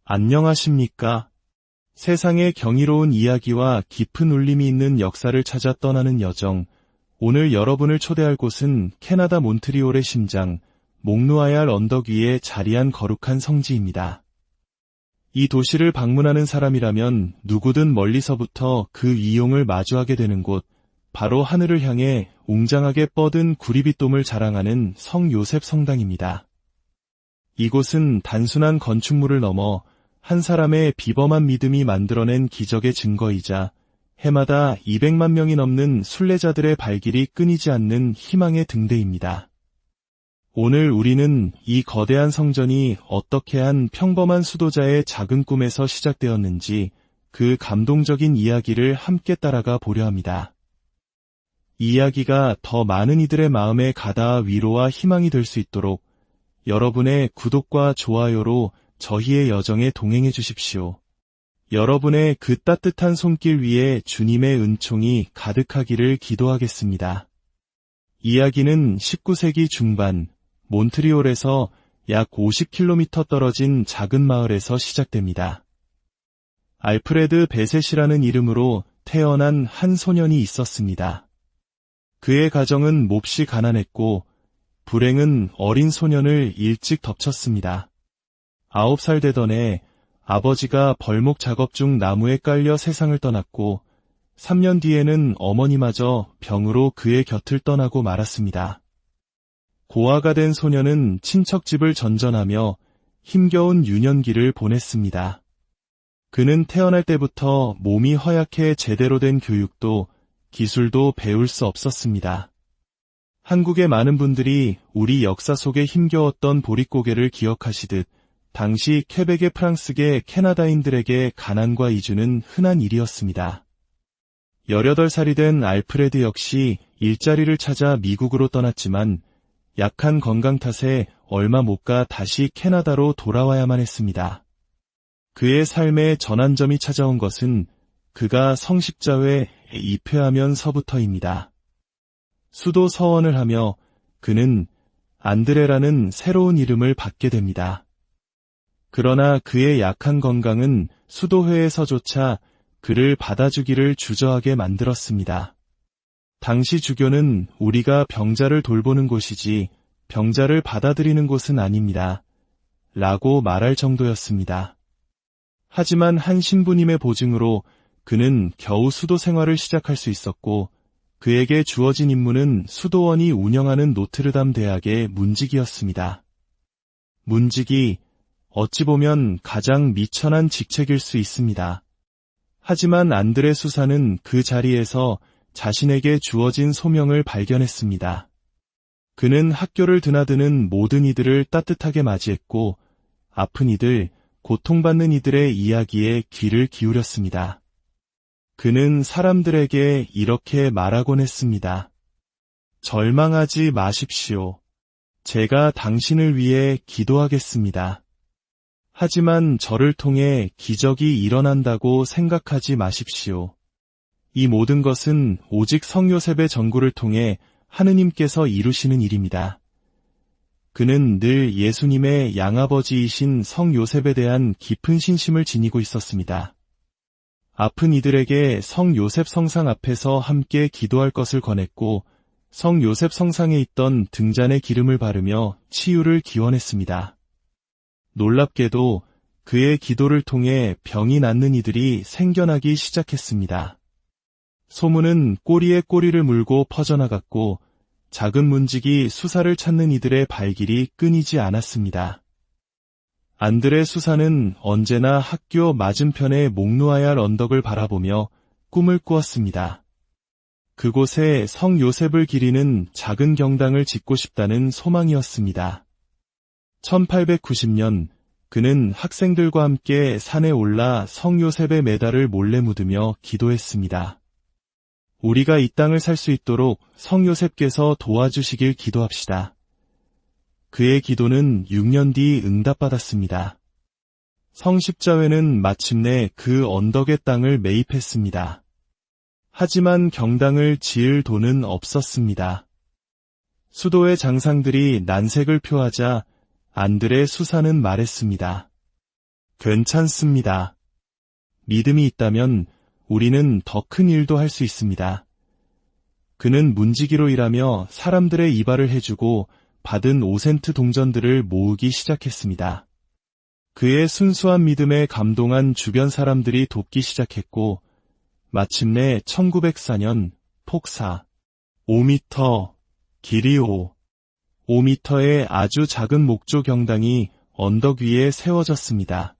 안녕하십니까? 세상의 경이로운 이야기와 깊은 울림이 있는 역사를 찾아 떠나는 여정. 오늘 여러분을 초대할 곳은 캐나다 몬트리올의 심장, 몽누아얄 언덕 위에 자리한 거룩한 성지입니다. 이 도시를 방문하는 사람이라면 누구든 멀리서부터 그 위용을 마주하게 되는 곳, 바로 하늘을 향해 웅장하게 뻗은 구리빗돔을 자랑하는 성 요셉 성당입니다. 이곳은 단순한 건축물을 넘어 한 사람의 비범한 믿음이 만들어낸 기적의 증거이자 해마다 200만 명이 넘는 순례자들의 발길이 끊이지 않는 희망의 등대입니다. 오늘 우리는 이 거대한 성전이 어떻게 한 평범한 수도자의 작은 꿈에서 시작되었는지 그 감동적인 이야기를 함께 따라가 보려 합니다. 이 이야기가 더 많은 이들의 마음에 가닿아 위로와 희망이 될 수 있도록 여러분의 구독과 좋아요로 저희의 여정에 동행해 주십시오. 여러분의 그 따뜻한 손길 위에 주님의 은총이 가득하기를 기도하겠습니다. 이야기는 19세기 중반 몬트리올에서 약 50km 떨어진 작은 마을에서 시작됩니다. 알프레드 베셋이라는 이름으로 태어난 한 소년이 있었습니다. 그의 가정은 몹시 가난했고 불행은 어린 소년을 일찍 덮쳤습니다. 9살 되던 해 아버지가 벌목 작업 중 나무에 깔려 세상을 떠났고 3년 뒤에는 어머니마저 병으로 그의 곁을 떠나고 말았습니다. 고아가 된 소년은 친척집을 전전하며 힘겨운 유년기를 보냈습니다. 그는 태어날 때부터 몸이 허약해 제대로 된 교육도 기술도 배울 수 없었습니다. 한국의 많은 분들이 우리 역사 속에 힘겨웠던 보릿고개를 기억하시듯 당시 퀘벡의 프랑스계 캐나다인들에게 가난과 이주는 흔한 일이었습니다. 18살이 된 알프레드 역시 일자리를 찾아 미국으로 떠났지만 약한 건강 탓에 얼마 못 가 다시 캐나다로 돌아와야만 했습니다. 그의 삶의 전환점이 찾아온 것은 그가 성십자회에 입회하면서부터입니다. 수도 서원을 하며 그는 안드레라는 새로운 이름을 받게 됩니다. 그러나 그의 약한 건강은 수도회에서조차 그를 받아주기를 주저하게 만들었습니다. 당시 주교는 우리가 병자를 돌보는 곳이지 병자를 받아들이는 곳은 아닙니다. 라고 말할 정도였습니다. 하지만 한 신부님의 보증으로 그는 겨우 수도 생활을 시작할 수 있었고 그에게 주어진 임무는 수도원이 운영하는 노트르담 대학의 문직이었습니다. 문직이 어찌 보면 가장 미천한 직책일 수 있습니다. 하지만 안드레 수사는 그 자리에서 자신에게 주어진 소명을 발견했습니다. 그는 학교를 드나드는 모든 이들을 따뜻하게 맞이했고 아픈 이들, 고통받는 이들의 이야기에 귀를 기울였습니다. 그는 사람들에게 이렇게 말하곤 했습니다. 절망하지 마십시오. 제가 당신을 위해 기도하겠습니다. 하지만 저를 통해 기적이 일어난다고 생각하지 마십시오. 이 모든 것은 오직 성 요셉의 전구를 통해 하느님께서 이루시는 일입니다. 그는 늘 예수님의 양아버지이신 성 요셉에 대한 깊은 신심을 지니고 있었습니다. 아픈 이들에게 성 요셉 성상 앞에서 함께 기도할 것을 권했고 성 요셉 성상에 있던 등잔에 기름을 바르며 치유를 기원했습니다. 놀랍게도 그의 기도를 통해 병이 낫는 이들이 생겨나기 시작했습니다. 소문은 꼬리에 꼬리를 물고 퍼져나갔고 작은 문직이 수사를 찾는 이들의 발길이 끊이지 않았습니다. 안드레 수사는 언제나 학교 맞은편의 몽누아얄 언덕을 바라보며 꿈을 꾸었습니다. 그곳에 성 요셉을 기리는 작은 경당을 짓고 싶다는 소망이었습니다. 1890년 그는 학생들과 함께 산에 올라 성 요셉의 메달을 몰래 묻으며 기도했습니다. 우리가 이 땅을 살 수 있도록 성 요셉께서 도와주시길 기도합시다. 그의 기도는 6년 뒤 응답받았습니다. 성십자회는 마침내 그 언덕의 땅을 매입했습니다. 하지만 경당을 지을 돈은 없었습니다. 수도의 장상들이 난색을 표하자 안드레 수사는 말했습니다. 괜찮습니다. 믿음이 있다면 우리는 더 큰 일도 할 수 있습니다. 그는 문지기로 일하며 사람들의 이발을 해주고 받은 5센트 동전들을 모으기 시작했습니다. 그의 순수한 믿음에 감동한 주변 사람들이 돕기 시작했고 마침내 1904년 폭사 5m, 길이 5m의 아주 작은 목조 경당이 언덕 위에 세워졌습니다.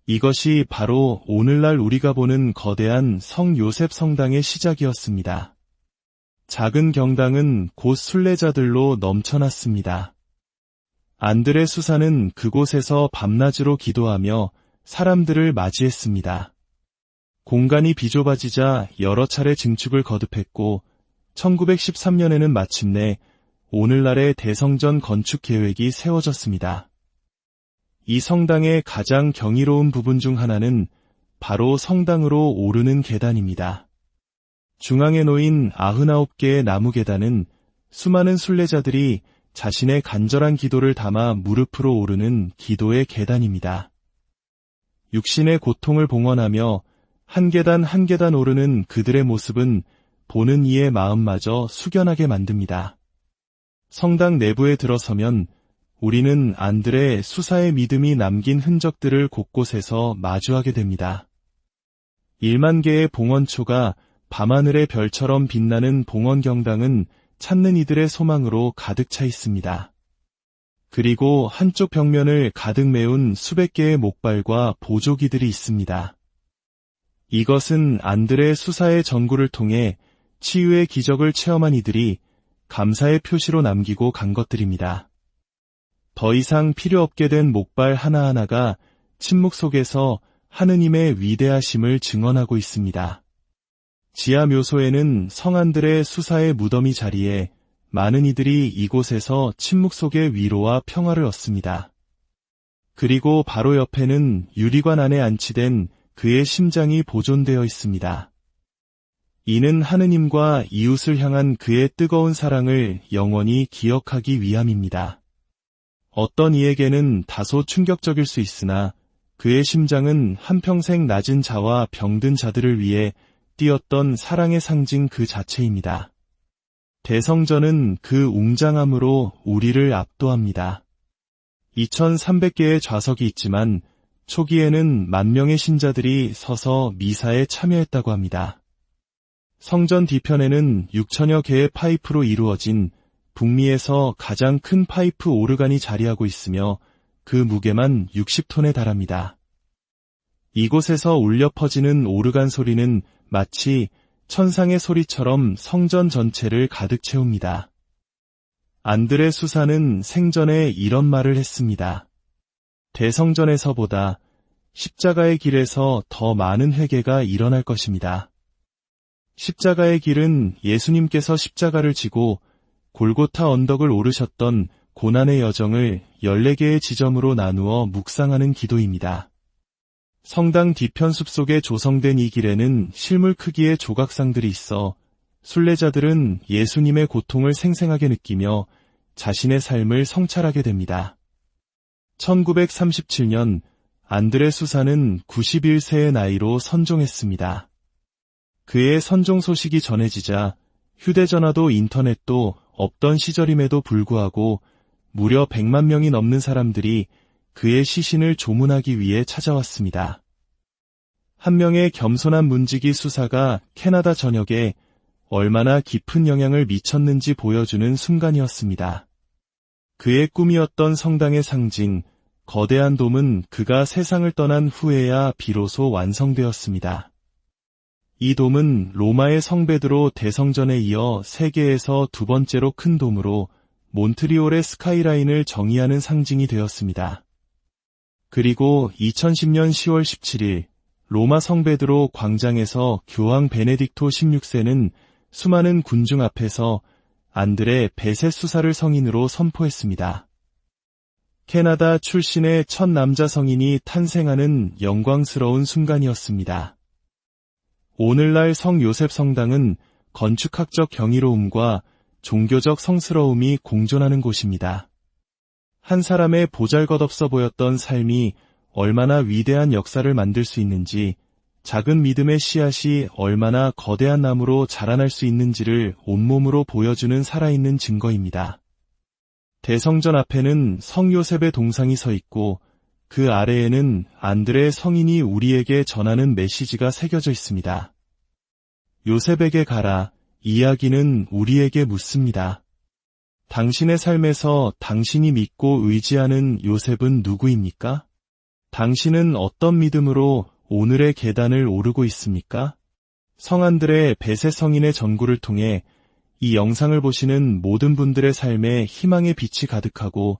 이것이 바로 오늘날 우리가 보는 거대한 성 요셉 성당의 시작이었습니다. 작은 경당은 곧 순례자들로 넘쳐났습니다. 안드레 수사는 그곳에서 밤낮으로 기도하며 사람들을 맞이했습니다. 공간이 비좁아지자 여러 차례 증축을 거듭했고 1913년에는 마침내 오늘날의 대성전 건축 계획이 세워졌습니다. 이 성당의 가장 경이로운 부분 중 하나는 바로 성당으로 오르는 계단입니다. 중앙에 놓인 99개의 나무 계단은 수많은 순례자들이 자신의 간절한 기도를 담아 무릎으로 오르는 기도의 계단입니다. 육신의 고통을 봉헌하며 한 계단 한 계단 오르는 그들의 모습은 보는 이의 마음마저 숙연하게 만듭니다. 성당 내부에 들어서면 우리는 안드레 수사의 믿음이 남긴 흔적들을 곳곳에서 마주하게 됩니다. 1만 개의 봉헌초가 밤하늘의 별처럼 빛나는 봉헌경당은 찾는 이들의 소망으로 가득 차 있습니다. 그리고 한쪽 벽면을 가득 메운 수백 개의 목발과 보조기들이 있습니다. 이것은 안드레 수사의 전구를 통해 치유의 기적을 체험한 이들이 감사의 표시로 남기고 간 것들입니다. 더 이상 필요 없게 된 목발 하나하나가 침묵 속에서 하느님의 위대하심을 증언하고 있습니다. 지하 묘소에는 성안들의 수사의 무덤이 자리에 많은 이들이 이곳에서 침묵 속의 위로와 평화를 얻습니다. 그리고 바로 옆에는 유리관 안에 안치된 그의 심장이 보존되어 있습니다. 이는 하느님과 이웃을 향한 그의 뜨거운 사랑을 영원히 기억하기 위함입니다. 어떤 이에게는 다소 충격적일 수 있으나 그의 심장은 한평생 낮은 자와 병든 자들을 위해 뛰었던 사랑의 상징 그 자체입니다. 대성전은 그 웅장함으로 우리를 압도합니다. 2300개의 좌석이 있지만 초기에는 10,000명의 신자들이 서서 미사에 참여했다고 합니다. 성전 뒤편에는 6,000여 개의 파이프로 이루어진 북미에서 가장 큰 파이프 오르간이 자리하고 있으며 그 무게만 60톤에 달합니다. 이곳에서 울려 퍼지는 오르간 소리는 마치 천상의 소리처럼 성전 전체를 가득 채웁니다. 안드레 수사는 생전에 이런 말을 했습니다. 대성전에서보다 십자가의 길에서 더 많은 회개가 일어날 것입니다. 십자가의 길은 예수님께서 십자가를 지고 골고타 언덕을 오르셨던 고난의 여정을 14개의 지점으로 나누어 묵상하는 기도입니다. 성당 뒤편 숲속에 조성된 이 길에는 실물 크기의 조각상들이 있어 순례자들은 예수님의 고통을 생생하게 느끼며 자신의 삶을 성찰하게 됩니다. 1937년 안드레 수사는 91세의 나이로 선종했습니다. 그의 선종 소식이 전해지자 휴대전화도 인터넷도 없던 시절임에도 불구하고 무려 100만 명이 넘는 사람들이 그의 시신을 조문하기 위해 찾아왔습니다. 한 명의 겸손한 문지기 수사가 캐나다 전역에 얼마나 깊은 영향을 미쳤는지 보여주는 순간이었습니다. 그의 꿈이었던 성당의 상징, 거대한 돔은 그가 세상을 떠난 후에야 비로소 완성되었습니다. 이 돔은 로마의 성베드로 대성전에 이어 세계에서 두 번째로 큰 돔으로 몬트리올의 스카이라인을 정의하는 상징이 되었습니다. 그리고 2010년 10월 17일 로마 성베드로 광장에서 교황 베네딕토 16세는 수많은 군중 앞에서 안드레 베세 수사를 성인으로 선포했습니다. 캐나다 출신의 첫 남자 성인이 탄생하는 영광스러운 순간이었습니다. 오늘날 성 요셉 성당은 건축학적 경이로움과 종교적 성스러움이 공존하는 곳입니다. 한 사람의 보잘것없어 보였던 삶이 얼마나 위대한 역사를 만들 수 있는지, 작은 믿음의 씨앗이 얼마나 거대한 나무로 자라날 수 있는지를 온몸으로 보여주는 살아있는 증거입니다. 대성전 앞에는 성 요셉의 동상이 서 있고 그 아래에는 안드레 성인이 우리에게 전하는 메시지가 새겨져 있습니다. 요셉에게 가라. 이야기는 우리에게 묻습니다. 당신의 삶에서 당신이 믿고 의지하는 요셉은 누구입니까? 당신은 어떤 믿음으로 오늘의 계단을 오르고 있습니까? 성안드레 베세 성인의 전구를 통해 이 영상을 보시는 모든 분들의 삶에 희망의 빛이 가득하고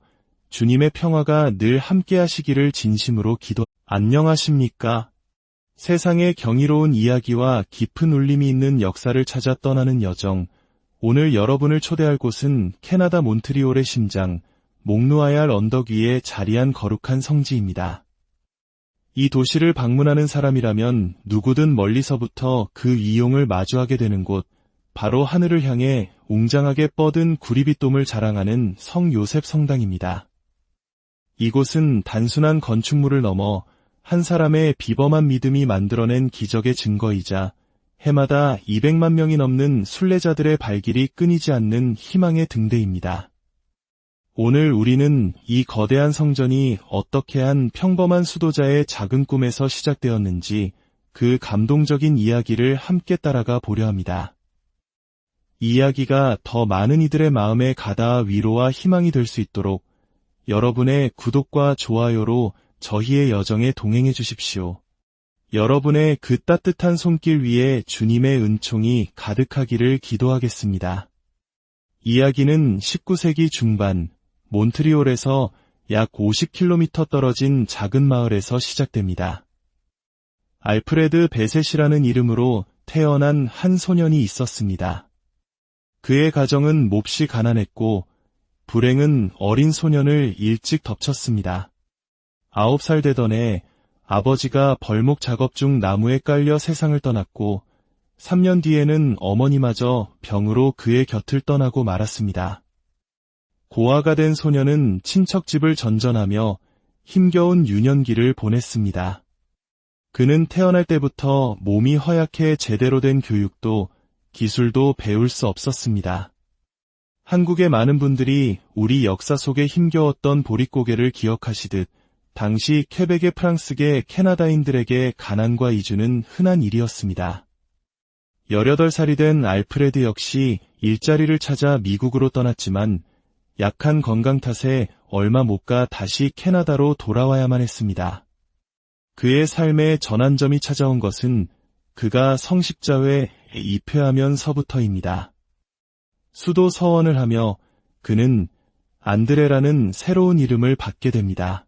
주님의 평화가 늘 함께 하시기를 진심으로 안녕하십니까? 세상의 경이로운 이야기와 깊은 울림이 있는 역사를 찾아 떠나는 여정. 오늘 여러분을 초대할 곳은 캐나다 몬트리올의 심장, 몽누아얄 언덕 위에 자리한 거룩한 성지입니다. 이 도시를 방문하는 사람이라면 누구든 멀리서부터 그 위용을 마주하게 되는 곳, 바로 하늘을 향해 웅장하게 뻗은 구리빗돔을 자랑하는 성 요셉 성당입니다. 이곳은 단순한 건축물을 넘어 한 사람의 비범한 믿음이 만들어낸 기적의 증거이자 해마다 200만 명이 넘는 순례자들의 발길이 끊이지 않는 희망의 등대입니다. 오늘 우리는 이 거대한 성전이 어떻게 한 평범한 수도자의 작은 꿈에서 시작되었는지 그 감동적인 이야기를 함께 따라가 보려 합니다. 이 이야기가 더 많은 이들의 마음에 가닿아 위로와 희망이 될 수 있도록 여러분의 구독과 좋아요로 저희의 여정에 동행해 주십시오. 여러분의 그 따뜻한 손길 위에 주님의 은총이 가득하기를 기도하겠습니다. 이야기는 19세기 중반 몬트리올에서 약 50km 떨어진 작은 마을에서 시작됩니다. 알프레드 베셋이라는 이름으로 태어난 한 소년이 있었습니다. 그의 가정은 몹시 가난했고 불행은 어린 소년을 일찍 덮쳤습니다. 9살 되던 해 아버지가 벌목 작업 중 나무에 깔려 세상을 떠났고 3년 뒤에는 어머니마저 병으로 그의 곁을 떠나고 말았습니다. 고아가 된 소년은 친척집을 전전하며 힘겨운 유년기를 보냈습니다. 그는 태어날 때부터 몸이 허약해 제대로 된 교육도 기술도 배울 수 없었습니다. 한국의 많은 분들이 우리 역사 속에 힘겨웠던 보릿고개를 기억하시듯 당시 퀘벡의 프랑스계 캐나다인들에게 가난과 이주는 흔한 일이었습니다. 18살이 된 알프레드 역시 일자리를 찾아 미국으로 떠났지만 약한 건강 탓에 얼마 못 가 다시 캐나다로 돌아와야만 했습니다. 그의 삶의 전환점이 찾아온 것은 그가 성십자회에 입회하면서부터입니다. 수도 서원을 하며 그는 안드레라는 새로운 이름을 받게 됩니다.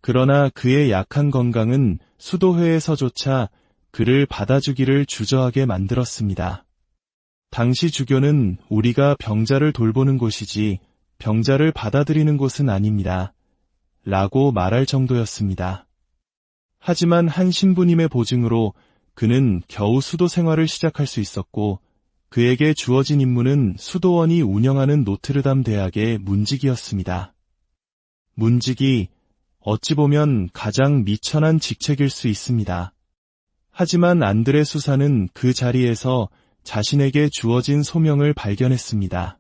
그러나 그의 약한 건강은 수도회에서조차 그를 받아주기를 주저하게 만들었습니다. 당시 주교는 우리가 병자를 돌보는 곳이지 병자를 받아들이는 곳은 아닙니다. 라고 말할 정도였습니다. 하지만 한 신부님의 보증으로 그는 겨우 수도 생활을 시작할 수 있었고 그에게 주어진 임무는 수도원이 운영하는 노트르담 대학의 문직이었습니다. 문직이 어찌 보면 가장 미천한 직책일 수 있습니다. 하지만 안드레 수사는 그 자리에서 자신에게 주어진 소명을 발견했습니다.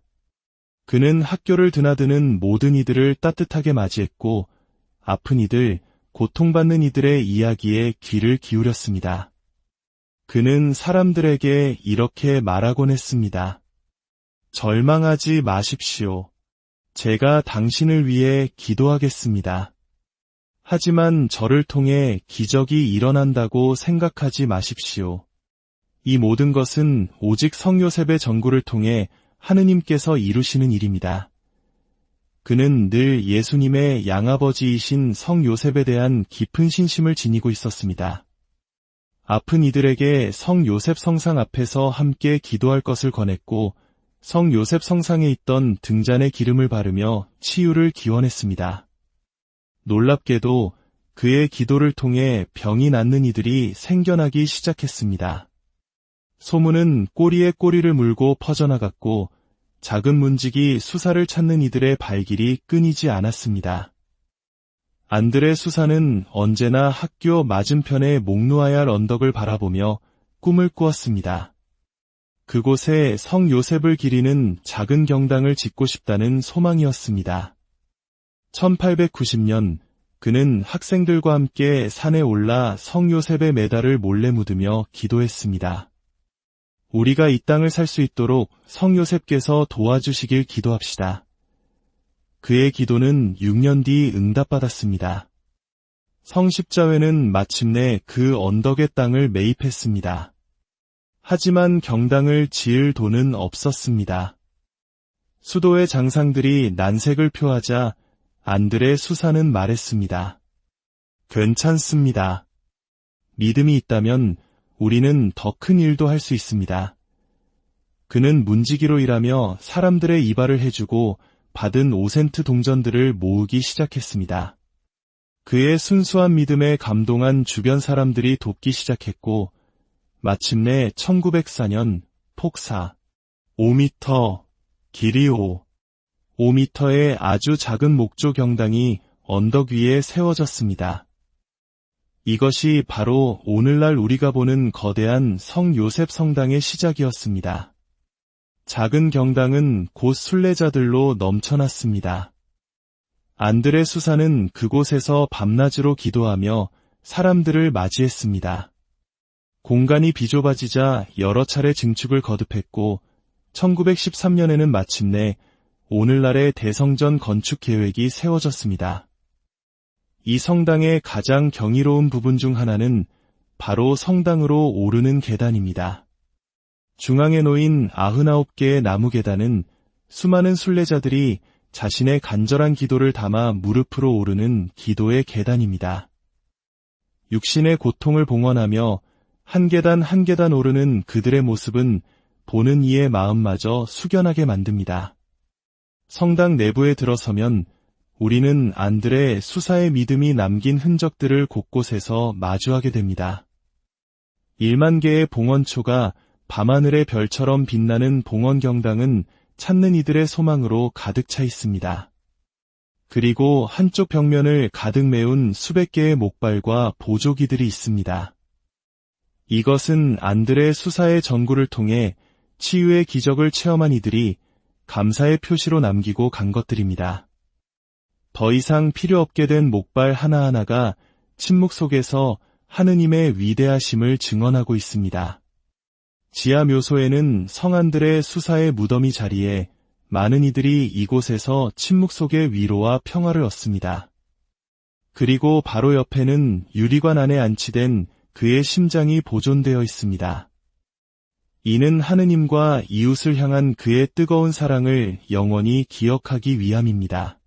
그는 학교를 드나드는 모든 이들을 따뜻하게 맞이했고 아픈 이들, 고통받는 이들의 이야기에 귀를 기울였습니다. 그는 사람들에게 이렇게 말하곤 했습니다. 절망하지 마십시오. 제가 당신을 위해 기도하겠습니다. 하지만 저를 통해 기적이 일어난다고 생각하지 마십시오. 이 모든 것은 오직 성 요셉의 전구를 통해 하느님께서 이루시는 일입니다. 그는 늘 예수님의 양아버지이신 성 요셉에 대한 깊은 신심을 지니고 있었습니다. 아픈 이들에게 성 요셉 성상 앞에서 함께 기도할 것을 권했고 성 요셉 성상에 있던 등잔에 기름을 바르며 치유를 기원했습니다. 놀랍게도 그의 기도를 통해 병이 낫는 이들이 생겨나기 시작했습니다. 소문은 꼬리에 꼬리를 물고 퍼져나갔고 작은 문직이 수사를 찾는 이들의 발길이 끊이지 않았습니다. 안드레 수사는 언제나 학교 맞은편의 목누아얄 언덕을 바라보며 꿈을 꾸었습니다. 그곳에 성 요셉을 기리는 작은 경당을 짓고 싶다는 소망이었습니다. 1890년 그는 학생들과 함께 산에 올라 성 요셉의 메달을 몰래 묻으며 기도했습니다. 우리가 이 땅을 살 수 있도록 성 요셉께서 도와주시길 기도합시다. 그의 기도는 6년 뒤 응답받았습니다. 성 십자회는 마침내 그 언덕의 땅을 매입했습니다. 하지만 경당을 지을 돈은 없었습니다. 수도의 장상들이 난색을 표하자 안드레 수사는 말했습니다. 괜찮습니다. 믿음이 있다면 우리는 더 큰 일도 할 수 있습니다. 그는 문지기로 일하며 사람들의 이발을 해주고 받은 5센트 동전들을 모으기 시작했습니다. 그의 순수한 믿음에 감동한 주변 사람들이 돕기 시작했고 마침내 1904년 폭사 5m, 길이 5m의 아주 작은 목조 경당이 언덕 위에 세워졌습니다. 이것이 바로 오늘날 우리가 보는 거대한 성 요셉 성당의 시작이었습니다. 작은 경당은 곧 순례자들로 넘쳐났습니다. 안드레 수사는 그곳에서 밤낮으로 기도하며 사람들을 맞이했습니다. 공간이 비좁아지자 여러 차례 증축을 거듭했고 1913년에는 마침내 오늘날의 대성전 건축 계획이 세워졌습니다. 이 성당의 가장 경이로운 부분 중 하나는 바로 성당으로 오르는 계단입니다. 중앙에 놓인 99개의 나무 계단은 수많은 순례자들이 자신의 간절한 기도를 담아 무릎으로 오르는 기도의 계단입니다. 육신의 고통을 봉헌하며 한 계단 한 계단 오르는 그들의 모습은 보는 이의 마음마저 숙연하게 만듭니다. 성당 내부에 들어서면 우리는 안드레 수사의 믿음이 남긴 흔적들을 곳곳에서 마주하게 됩니다. 1만 개의 봉헌초가 밤하늘의 별처럼 빛나는 봉헌경당은 찾는 이들의 소망으로 가득 차 있습니다. 그리고 한쪽 벽면을 가득 메운 수백 개의 목발과 보조기들이 있습니다. 이것은 안드레 수사의 전구를 통해 치유의 기적을 체험한 이들이 감사의 표시로 남기고 간 것들입니다. 더 이상 필요 없게 된 목발 하나하나가 침묵 속에서 하느님의 위대하심을 증언하고 있습니다. 지하 묘소에는 성안들의 수사의 무덤이 자리에 많은 이들이 이곳에서 침묵 속의 위로와 평화를 얻습니다. 그리고 바로 옆에는 유리관 안에 안치된 그의 심장이 보존되어 있습니다. 이는 하느님과 이웃을 향한 그의 뜨거운 사랑을 영원히 기억하기 위함입니다.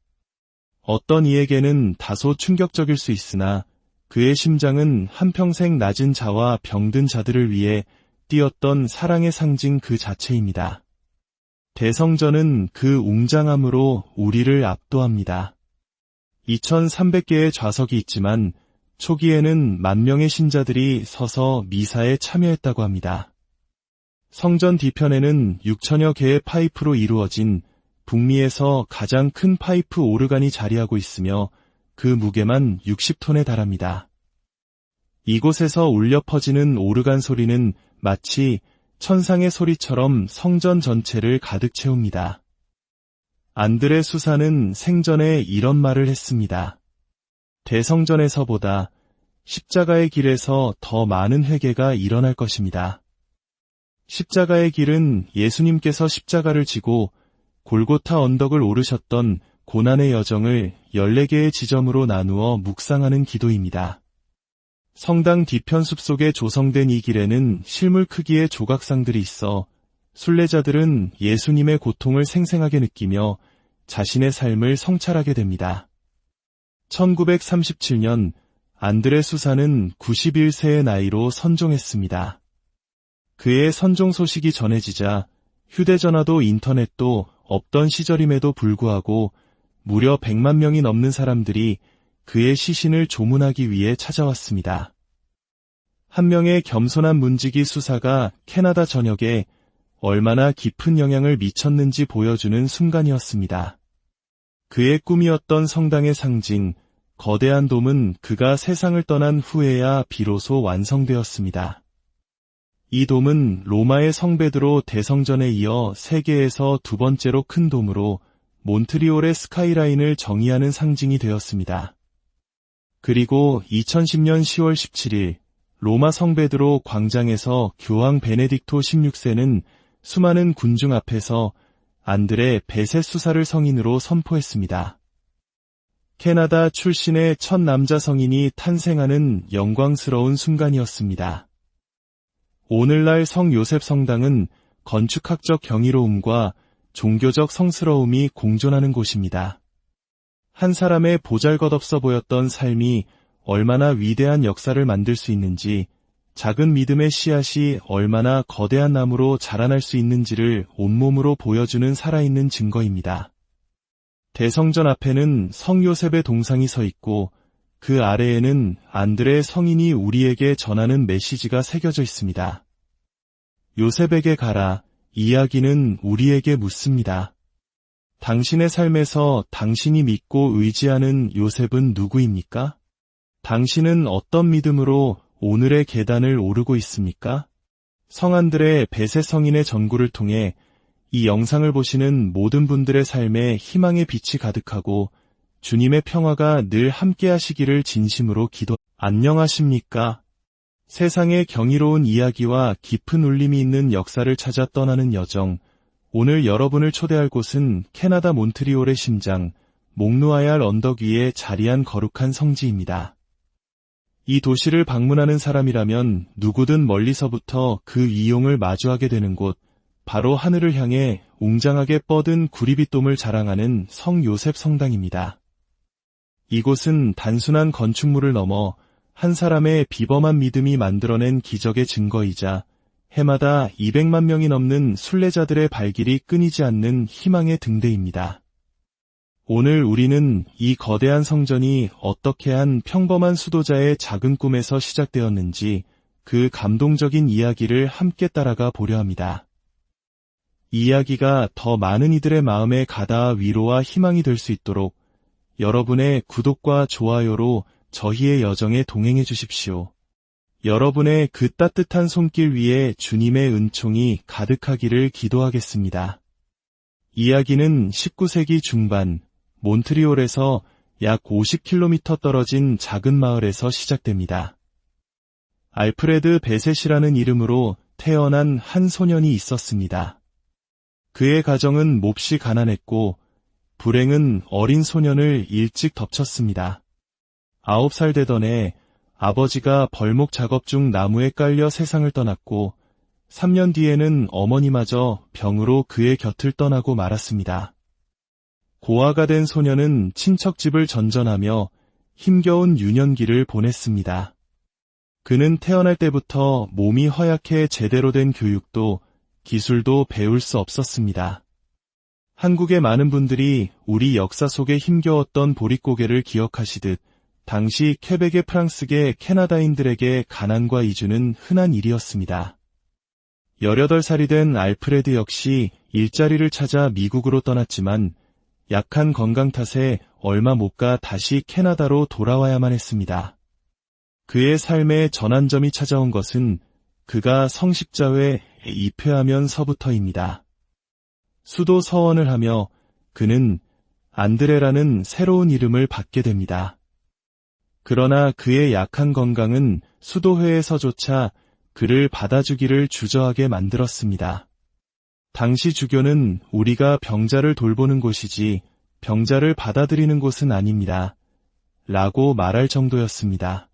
어떤 이에게는 다소 충격적일 수 있으나 그의 심장은 한평생 낮은 자와 병든 자들을 위해 뛰었던 사랑의 상징 그 자체입니다. 대성전은 그 웅장함으로 우리를 압도합니다. 2300개의 좌석이 있지만 초기에는 10,000명의 신자들이 서서 미사에 참여했다고 합니다. 성전 뒤편에는 6,000여 개의 파이프로 이루어진 북미에서 가장 큰 파이프 오르간이 자리하고 있으며 그 무게만 60톤에 달합니다. 이곳에서 울려 퍼지는 오르간 소리는 마치 천상의 소리처럼 성전 전체를 가득 채웁니다. 안드레 수사는 생전에 이런 말을 했습니다. 대성전에서보다 십자가의 길에서 더 많은 회개가 일어날 것입니다. 십자가의 길은 예수님께서 십자가를 지고 골고타 언덕을 오르셨던 고난의 여정을 14개의 지점으로 나누어 묵상하는 기도입니다. 성당 뒤편 숲속에 조성된 이 길에는 실물 크기의 조각상들이 있어 순례자들은 예수님의 고통을 생생하게 느끼며 자신의 삶을 성찰하게 됩니다. 1937년 안드레 수사는 91세의 나이로 선종했습니다. 그의 선종 소식이 전해지자 휴대전화도 인터넷도 없던 시절임에도 불구하고 무려 100만 명이 넘는 사람들이 그의 시신을 조문하기 위해 찾아왔습니다. 한 명의 겸손한 문지기 수사가 캐나다 전역에 얼마나 깊은 영향을 미쳤는지 보여주는 순간이었습니다. 그의 꿈이었던 성당의 상징, 거대한 돔은 그가 세상을 떠난 후에야 비로소 완성되었습니다. 이 돔은 로마의 성베드로 대성전에 이어 세계에서 두 번째로 큰 돔으로 몬트리올의 스카이라인을 정의하는 상징이 되었습니다. 그리고 2010년 10월 17일 로마 성베드로 광장에서 교황 베네딕토 16세는 수많은 군중 앞에서 안드레 베세 수사를 성인으로 선포했습니다. 캐나다 출신의 첫 남자 성인이 탄생하는 영광스러운 순간이었습니다. 오늘날 성 요셉 성당은 건축학적 경이로움과 종교적 성스러움이 공존하는 곳입니다. 한 사람의 보잘것없어 보였던 삶이 얼마나 위대한 역사를 만들 수 있는지, 작은 믿음의 씨앗이 얼마나 거대한 나무로 자라날 수 있는지를 온몸으로 보여주는 살아있는 증거입니다. 대성전 앞에는 성 요셉의 동상이 서 있고 그 아래에는 안드레 성인이 우리에게 전하는 메시지가 새겨져 있습니다. 요셉에게 가라. 이야기는 우리에게 묻습니다. 당신의 삶에서 당신이 믿고 의지하는 요셉은 누구입니까? 당신은 어떤 믿음으로 오늘의 계단을 오르고 있습니까? 성 안드레 베세 성인의 전구를 통해 이 영상을 보시는 모든 분들의 삶에 희망의 빛이 가득하고 주님의 평화가 늘 함께 하시기를 진심으로 안녕하십니까? 세상의 경이로운 이야기와 깊은 울림이 있는 역사를 찾아 떠나는 여정. 오늘 여러분을 초대할 곳은 캐나다 몬트리올의 심장, 몽누아얄 언덕 위에 자리한 거룩한 성지입니다. 이 도시를 방문하는 사람이라면 누구든 멀리서부터 그 위용을 마주하게 되는 곳, 바로 하늘을 향해 웅장하게 뻗은 구리빗돔을 자랑하는 성 요셉 성당입니다. 이곳은 단순한 건축물을 넘어 한 사람의 비범한 믿음이 만들어낸 기적의 증거이자 해마다 200만 명이 넘는 순례자들의 발길이 끊이지 않는 희망의 등대입니다. 오늘 우리는 이 거대한 성전이 어떻게 한 평범한 수도자의 작은 꿈에서 시작되었는지 그 감동적인 이야기를 함께 따라가 보려 합니다. 이 이야기가 더 많은 이들의 마음에 가닿아 위로와 희망이 될 수 있도록 여러분의 구독과 좋아요로 저희의 여정에 동행해 주십시오. 여러분의 그 따뜻한 손길 위에 주님의 은총이 가득하기를 기도하겠습니다. 이야기는 19세기 중반 몬트리올에서 약 50km 떨어진 작은 마을에서 시작됩니다. 알프레드 베셋이라는 이름으로 태어난 한 소년이 있었습니다. 그의 가정은 몹시 가난했고 불행은 어린 소년을 일찍 덮쳤습니다. 9살 되던 해 아버지가 벌목 작업 중 나무에 깔려 세상을 떠났고 3년 뒤에는 어머니마저 병으로 그의 곁을 떠나고 말았습니다. 고아가 된 소년은 친척집을 전전하며 힘겨운 유년기를 보냈습니다. 그는 태어날 때부터 몸이 허약해 제대로 된 교육도 기술도 배울 수 없었습니다. 한국의 많은 분들이 우리 역사 속에 힘겨웠던 보릿고개를 기억하시듯 당시 퀘벡의 프랑스계 캐나다인들에게 가난과 이주는 흔한 일이었습니다. 18살이 된 알프레드 역시 일자리를 찾아 미국으로 떠났지만 약한 건강 탓에 얼마 못 가 다시 캐나다로 돌아와야만 했습니다. 그의 삶의 전환점이 찾아온 것은 그가 성십자회에 입회하면서부터입니다. 수도 서원을 하며 그는 안드레라는 새로운 이름을 받게 됩니다. 그러나 그의 약한 건강은 수도회에서조차 그를 받아주기를 주저하게 만들었습니다. 당시 주교는 우리가 병자를 돌보는 곳이지 병자를 받아들이는 곳은 아닙니다. 라고 말할 정도였습니다.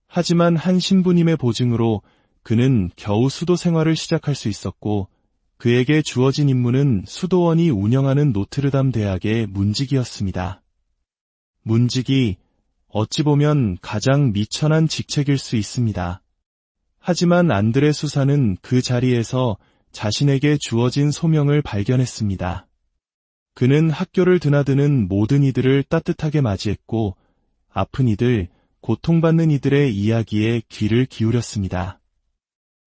하지만 한 신부님의 보증으로 그는 겨우 수도 생활을 시작할 수 있었고 그에게 주어진 임무는 수도원이 운영하는 노트르담 대학의 문직이었습니다. 문직이 어찌 보면 가장 미천한 직책일 수 있습니다. 하지만 안드레 수사는 그 자리에서 자신에게 주어진 소명을 발견했습니다. 그는 학교를 드나드는 모든 이들을 따뜻하게 맞이했고 아픈 이들, 고통받는 이들의 이야기에 귀를 기울였습니다.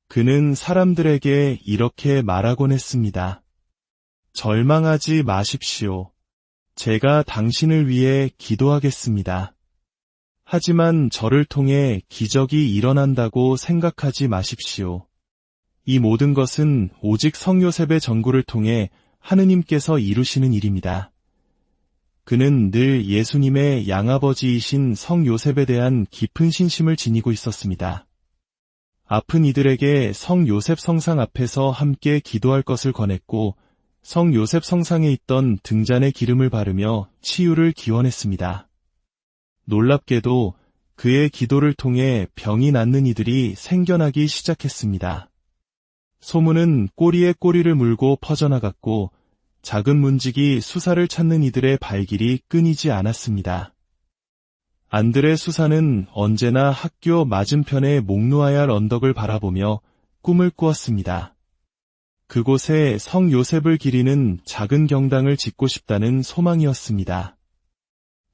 그는 사람들에게 이렇게 말하곤 했습니다. 절망하지 마십시오. 제가 당신을 위해 기도하겠습니다. 하지만 저를 통해 기적이 일어난다고 생각하지 마십시오. 이 모든 것은 오직 성 요셉의 전구를 통해 하느님께서 이루시는 일입니다. 그는 늘 예수님의 양아버지이신 성 요셉에 대한 깊은 신심을 지니고 있었습니다. 아픈 이들에게 성 요셉 성상 앞에서 함께 기도할 것을 권했고 성 요셉 성상에 있던 등잔에 기름을 바르며 치유를 기원했습니다. 놀랍게도 그의 기도를 통해 병이 낫는 이들이 생겨나기 시작했습니다. 소문은 꼬리에 꼬리를 물고 퍼져나갔고 작은 문지기 수사를 찾는 이들의 발길이 끊이지 않았습니다. 안드레 수사는 언제나 학교 맞은편의 목누아얄 언덕을 바라보며 꿈을 꾸었습니다. 그곳에 성 요셉을 기리는 작은 경당을 짓고 싶다는 소망이었습니다.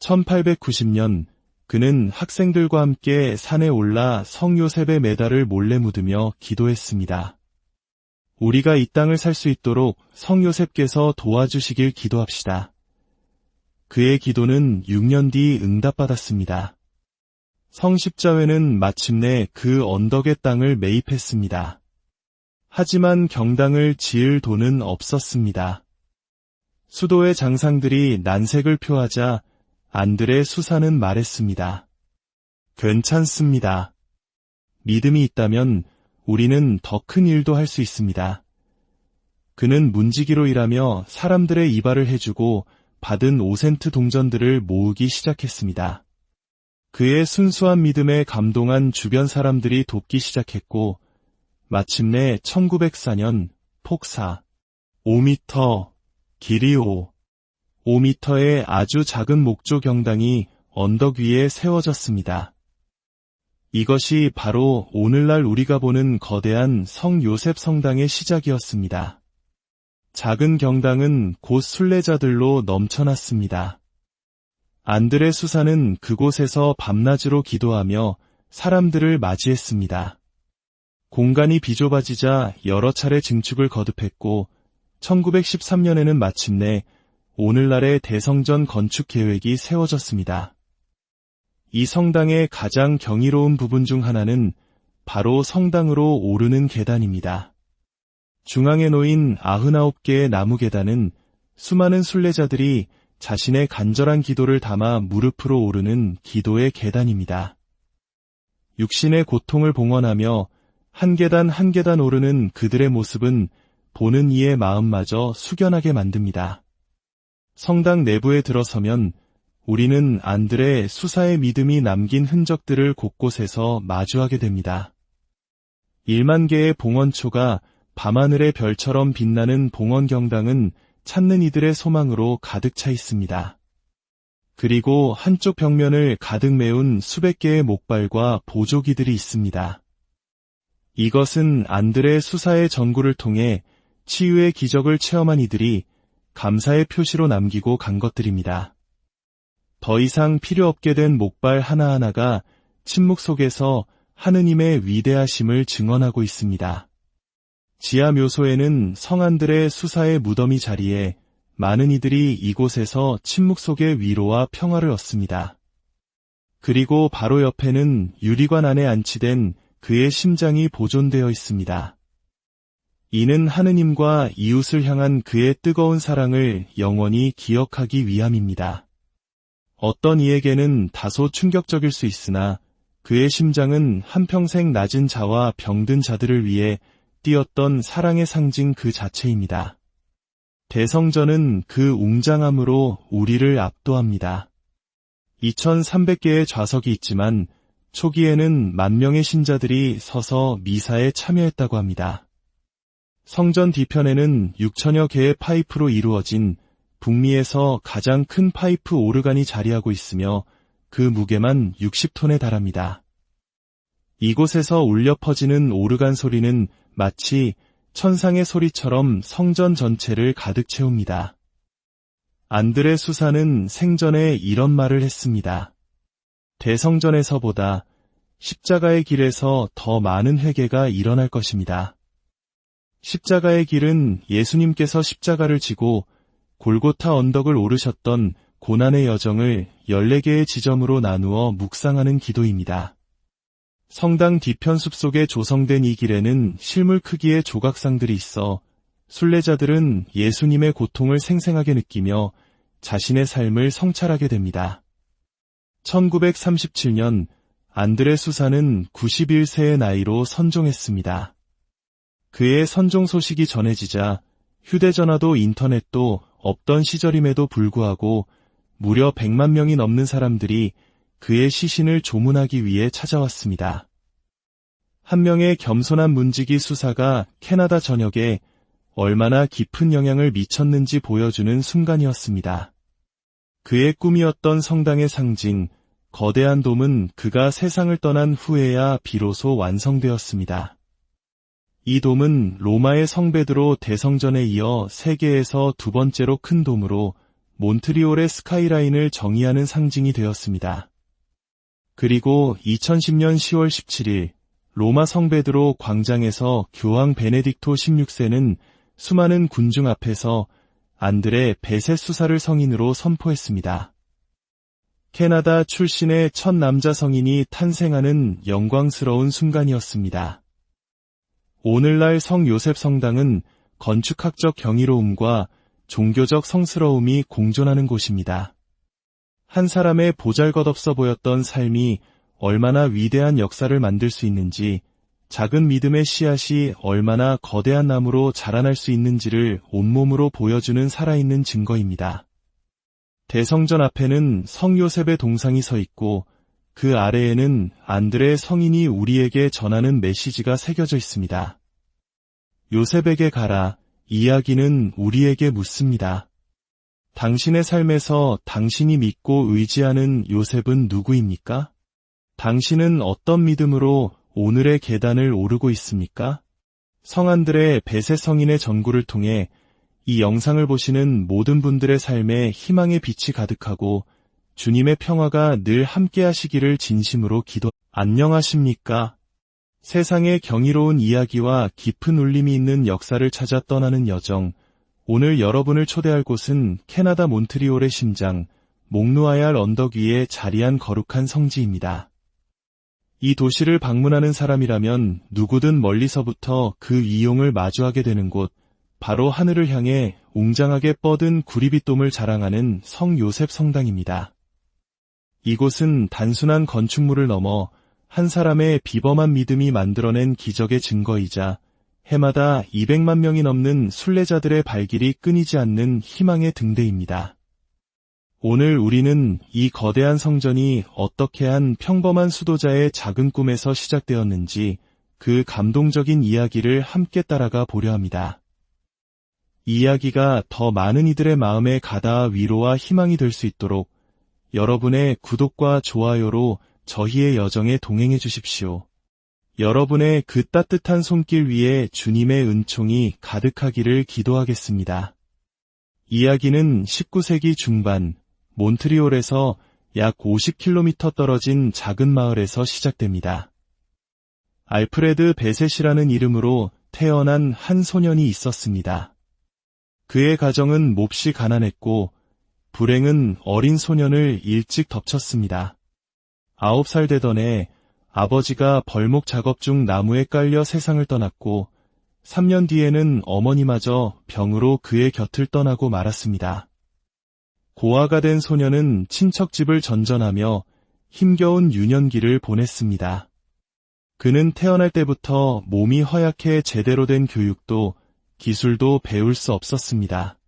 1890년 그는 학생들과 함께 산에 올라 성 요셉의 메달을 몰래 묻으며 기도했습니다. 우리가 이 땅을 살 수 있도록 성 요셉께서 도와주시길 기도합시다. 그의 기도는 6년 뒤 응답받았습니다. 성 십자회는 마침내 그 언덕의 땅을 매입했습니다. 하지만 경당을 지을 돈은 없었습니다. 수도의 장상들이 난색을 표하자 안드레 수사는 말했습니다. 괜찮습니다. 믿음이 있다면 우리는 더 큰 일도 할 수 있습니다. 그는 문지기로 일하며 사람들의 이발을 해주고 받은 5센트 동전들을 모으기 시작했습니다. 그의 순수한 믿음에 감동한 주변 사람들이 돕기 시작했고 마침내 1904년 폭사 5m, 길이 5m의 아주 작은 목조 경당이 언덕 위에 세워졌습니다. 이것이 바로 오늘날 우리가 보는 거대한 성 요셉 성당의 시작이었습니다. 작은 경당은 곧 순례자들로 넘쳐났습니다. 안드레 수사는 그곳에서 밤낮으로 기도하며 사람들을 맞이했습니다. 공간이 비좁아지자 여러 차례 증축을 거듭했고 1913년에는 마침내 오늘날의 대성전 건축 계획이 세워졌습니다. 이 성당의 가장 경이로운 부분 중 하나는 바로 성당으로 오르는 계단입니다. 중앙에 놓인 99개의 나무 계단은 수많은 순례자들이 자신의 간절한 기도를 담아 무릎으로 오르는 기도의 계단입니다. 육신의 고통을 봉헌하며 한 계단 한 계단 오르는 그들의 모습은 보는 이의 마음마저 숙연하게 만듭니다. 성당 내부에 들어서면 우리는 안드레 수사의 믿음이 남긴 흔적들을 곳곳에서 마주하게 됩니다. 1만 개의 봉헌초가 밤하늘의 별처럼 빛나는 봉헌경당은 찾는 이들의 소망으로 가득 차 있습니다. 그리고 한쪽 벽면을 가득 메운 수백 개의 목발과 보조기들이 있습니다. 이것은 안드레 수사의 전구를 통해 치유의 기적을 체험한 이들이 감사의 표시로 남기고 간 것들입니다. 더 이상 필요 없게 된 목발 하나하나가 침묵 속에서 하느님의 위대하심을 증언하고 있습니다. 지하 묘소에는 성안들의 수사의 무덤이 자리에 많은 이들이 이곳에서 침묵 속의 위로와 평화를 얻습니다. 그리고 바로 옆에는 유리관 안에 안치된 그의 심장이 보존되어 있습니다. 이는 하느님과 이웃을 향한 그의 뜨거운 사랑을 영원히 기억하기 위함입니다. 어떤 이에게는 다소 충격적일 수 있으나 그의 심장은 한평생 낮은 자와 병든 자들을 위해 뛰었던 사랑의 상징 그 자체입니다. 대성전은 그 웅장함으로 우리를 압도합니다. 2300개의 좌석이 있지만 초기에는 10,000명의 신자들이 서서 미사에 참여했다고 합니다. 성전 뒤편에는 6,000여 개의 파이프로 이루어진 북미에서 가장 큰 파이프 오르간이 자리하고 있으며 그 무게만 60톤에 달합니다. 이곳에서 울려 퍼지는 오르간 소리는 마치 천상의 소리처럼 성전 전체를 가득 채웁니다. 안드레 수사는 생전에 이런 말을 했습니다. 대성전에서보다 십자가의 길에서 더 많은 회개가 일어날 것입니다. 십자가의 길은 예수님께서 십자가를 지고 골고타 언덕을 오르셨던 고난의 여정을 14개의 지점으로 나누어 묵상하는 기도입니다. 성당 뒤편 숲속에 조성된 이 길에는 실물 크기의 조각상들이 있어 순례자들은 예수님의 고통을 생생하게 느끼며 자신의 삶을 성찰하게 됩니다. 1937년 안드레 수사는 91세의 나이로 선종했습니다. 그의 선종 소식이 전해지자 휴대전화도 인터넷도 없던 시절임에도 불구하고 무려 100만 명이 넘는 사람들이 그의 시신을 조문하기 위해 찾아왔습니다. 한 명의 겸손한 문지기 수사가 캐나다 전역에 얼마나 깊은 영향을 미쳤는지 보여주는 순간이었습니다. 그의 꿈이었던 성당의 상징, 거대한 돔은 그가 세상을 떠난 후에야 비로소 완성되었습니다. 이 돔은 로마의 성베드로 대성전에 이어 세계에서 두 번째로 큰 돔으로 몬트리올의 스카이라인을 정의하는 상징이 되었습니다. 그리고 2010년 10월 17일 로마 성베드로 광장에서 교황 베네딕토 16세는 수많은 군중 앞에서 안드레 베세 수사를 성인으로 선포했습니다. 캐나다 출신의 첫 남자 성인이 탄생하는 영광스러운 순간이었습니다. 오늘날 성 요셉 성당은 건축학적 경이로움과 종교적 성스러움이 공존하는 곳입니다. 한 사람의 보잘것없어 보였던 삶이 얼마나 위대한 역사를 만들 수 있는지, 작은 믿음의 씨앗이 얼마나 거대한 나무로 자라날 수 있는지를 온몸으로 보여주는 살아있는 증거입니다. 대성전 앞에는 성 요셉의 동상이 서 있고 그 아래에는 안드레 성인이 우리에게 전하는 메시지가 새겨져 있습니다. 요셉에게 가라. 이야기는 우리에게 묻습니다. 당신의 삶에서 당신이 믿고 의지하는 요셉은 누구입니까? 당신은 어떤 믿음으로 오늘의 계단을 오르고 있습니까? 성 안드레 베세 성인의 전구를 통해 이 영상을 보시는 모든 분들의 삶에 희망의 빛이 가득하고 주님의 평화가 늘 함께 하시기를 진심으로 안녕하십니까? 세상의 경이로운 이야기와 깊은 울림이 있는 역사를 찾아 떠나는 여정. 오늘 여러분을 초대할 곳은 캐나다 몬트리올의 심장, 몽누아얄 언덕 위에 자리한 거룩한 성지입니다. 이 도시를 방문하는 사람이라면 누구든 멀리서부터 그 위용을 마주하게 되는 곳, 바로 하늘을 향해 웅장하게 뻗은 구리빗돔을 자랑하는 성 요셉 성당입니다. 이곳은 단순한 건축물을 넘어 한 사람의 비범한 믿음이 만들어낸 기적의 증거이자 해마다 200만 명이 넘는 순례자들의 발길이 끊이지 않는 희망의 등대입니다. 오늘 우리는 이 거대한 성전이 어떻게 한 평범한 수도자의 작은 꿈에서 시작되었는지 그 감동적인 이야기를 함께 따라가 보려 합니다. 이 이야기가 더 많은 이들의 마음에 가닿아 위로와 희망이 될 수 있도록 여러분의 구독과 좋아요로 저희의 여정에 동행해 주십시오. 여러분의 그 따뜻한 손길 위에 주님의 은총이 가득하기를 기도하겠습니다. 이야기는 19세기 중반 몬트리올에서 약 50km 떨어진 작은 마을에서 시작됩니다. 알프레드 베셋이라는 이름으로 태어난 한 소년이 있었습니다. 그의 가정은 몹시 가난했고 불행은 어린 소년을 일찍 덮쳤습니다. 9살 되던 해 아버지가 벌목 작업 중 나무에 깔려 세상을 떠났고 3년 뒤에는 어머니마저 병으로 그의 곁을 떠나고 말았습니다. 고아가 된 소년은 친척 집을 전전하며 힘겨운 유년기를 보냈습니다. 그는 태어날 때부터 몸이 허약해 제대로 된 교육도 기술도 배울 수 없었습니다.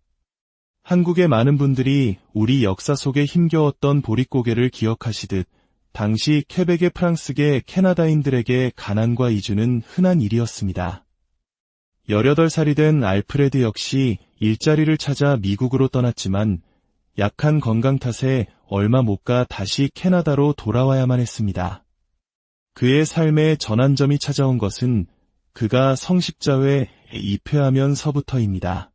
한국의 많은 분들이 우리 역사 속에 힘겨웠던 보릿고개를 기억하시듯 당시 퀘벡의 프랑스계 캐나다인들에게 가난과 이주는 흔한 일이었습니다. 18살이 된 알프레드 역시 일자리를 찾아 미국으로 떠났지만 약한 건강 탓에 얼마 못 가 다시 캐나다로 돌아와야만 했습니다. 그의 삶에 전환점이 찾아온 것은 그가 성십자회에 입회하면서부터입니다.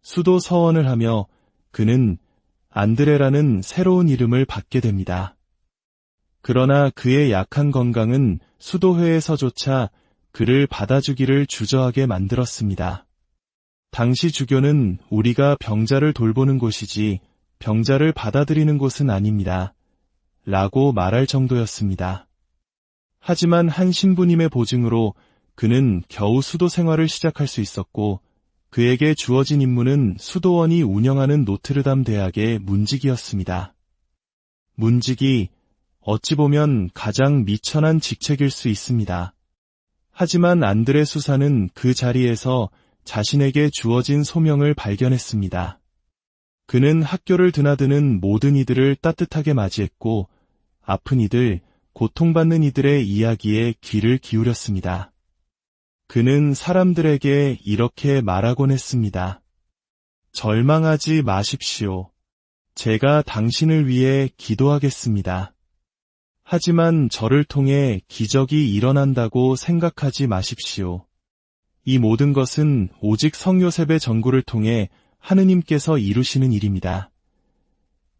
수도 서원을 하며 그는 안드레라는 새로운 이름을 받게 됩니다. 그러나 그의 약한 건강은 수도회에서조차 그를 받아주기를 주저하게 만들었습니다. 당시 주교는 우리가 병자를 돌보는 곳이지 병자를 받아들이는 곳은 아닙니다. 라고 말할 정도였습니다. 하지만 한 신부님의 보증으로 그는 겨우 수도 생활을 시작할 수 있었고, 그에게 주어진 임무는 수도원이 운영하는 노트르담 대학의 문직이었습니다. 문직이 어찌 보면 가장 미천한 직책일 수 있습니다. 하지만 안드레 수사는 그 자리에서 자신에게 주어진 소명을 발견했습니다. 그는 학교를 드나드는 모든 이들을 따뜻하게 맞이했고, 아픈 이들, 고통받는 이들의 이야기에 귀를 기울였습니다. 그는 사람들에게 이렇게 말하곤 했습니다. 절망하지 마십시오. 제가 당신을 위해 기도하겠습니다. 하지만 저를 통해 기적이 일어난다고 생각하지 마십시오. 이 모든 것은 오직 성 요셉의 전구를 통해 하느님께서 이루시는 일입니다.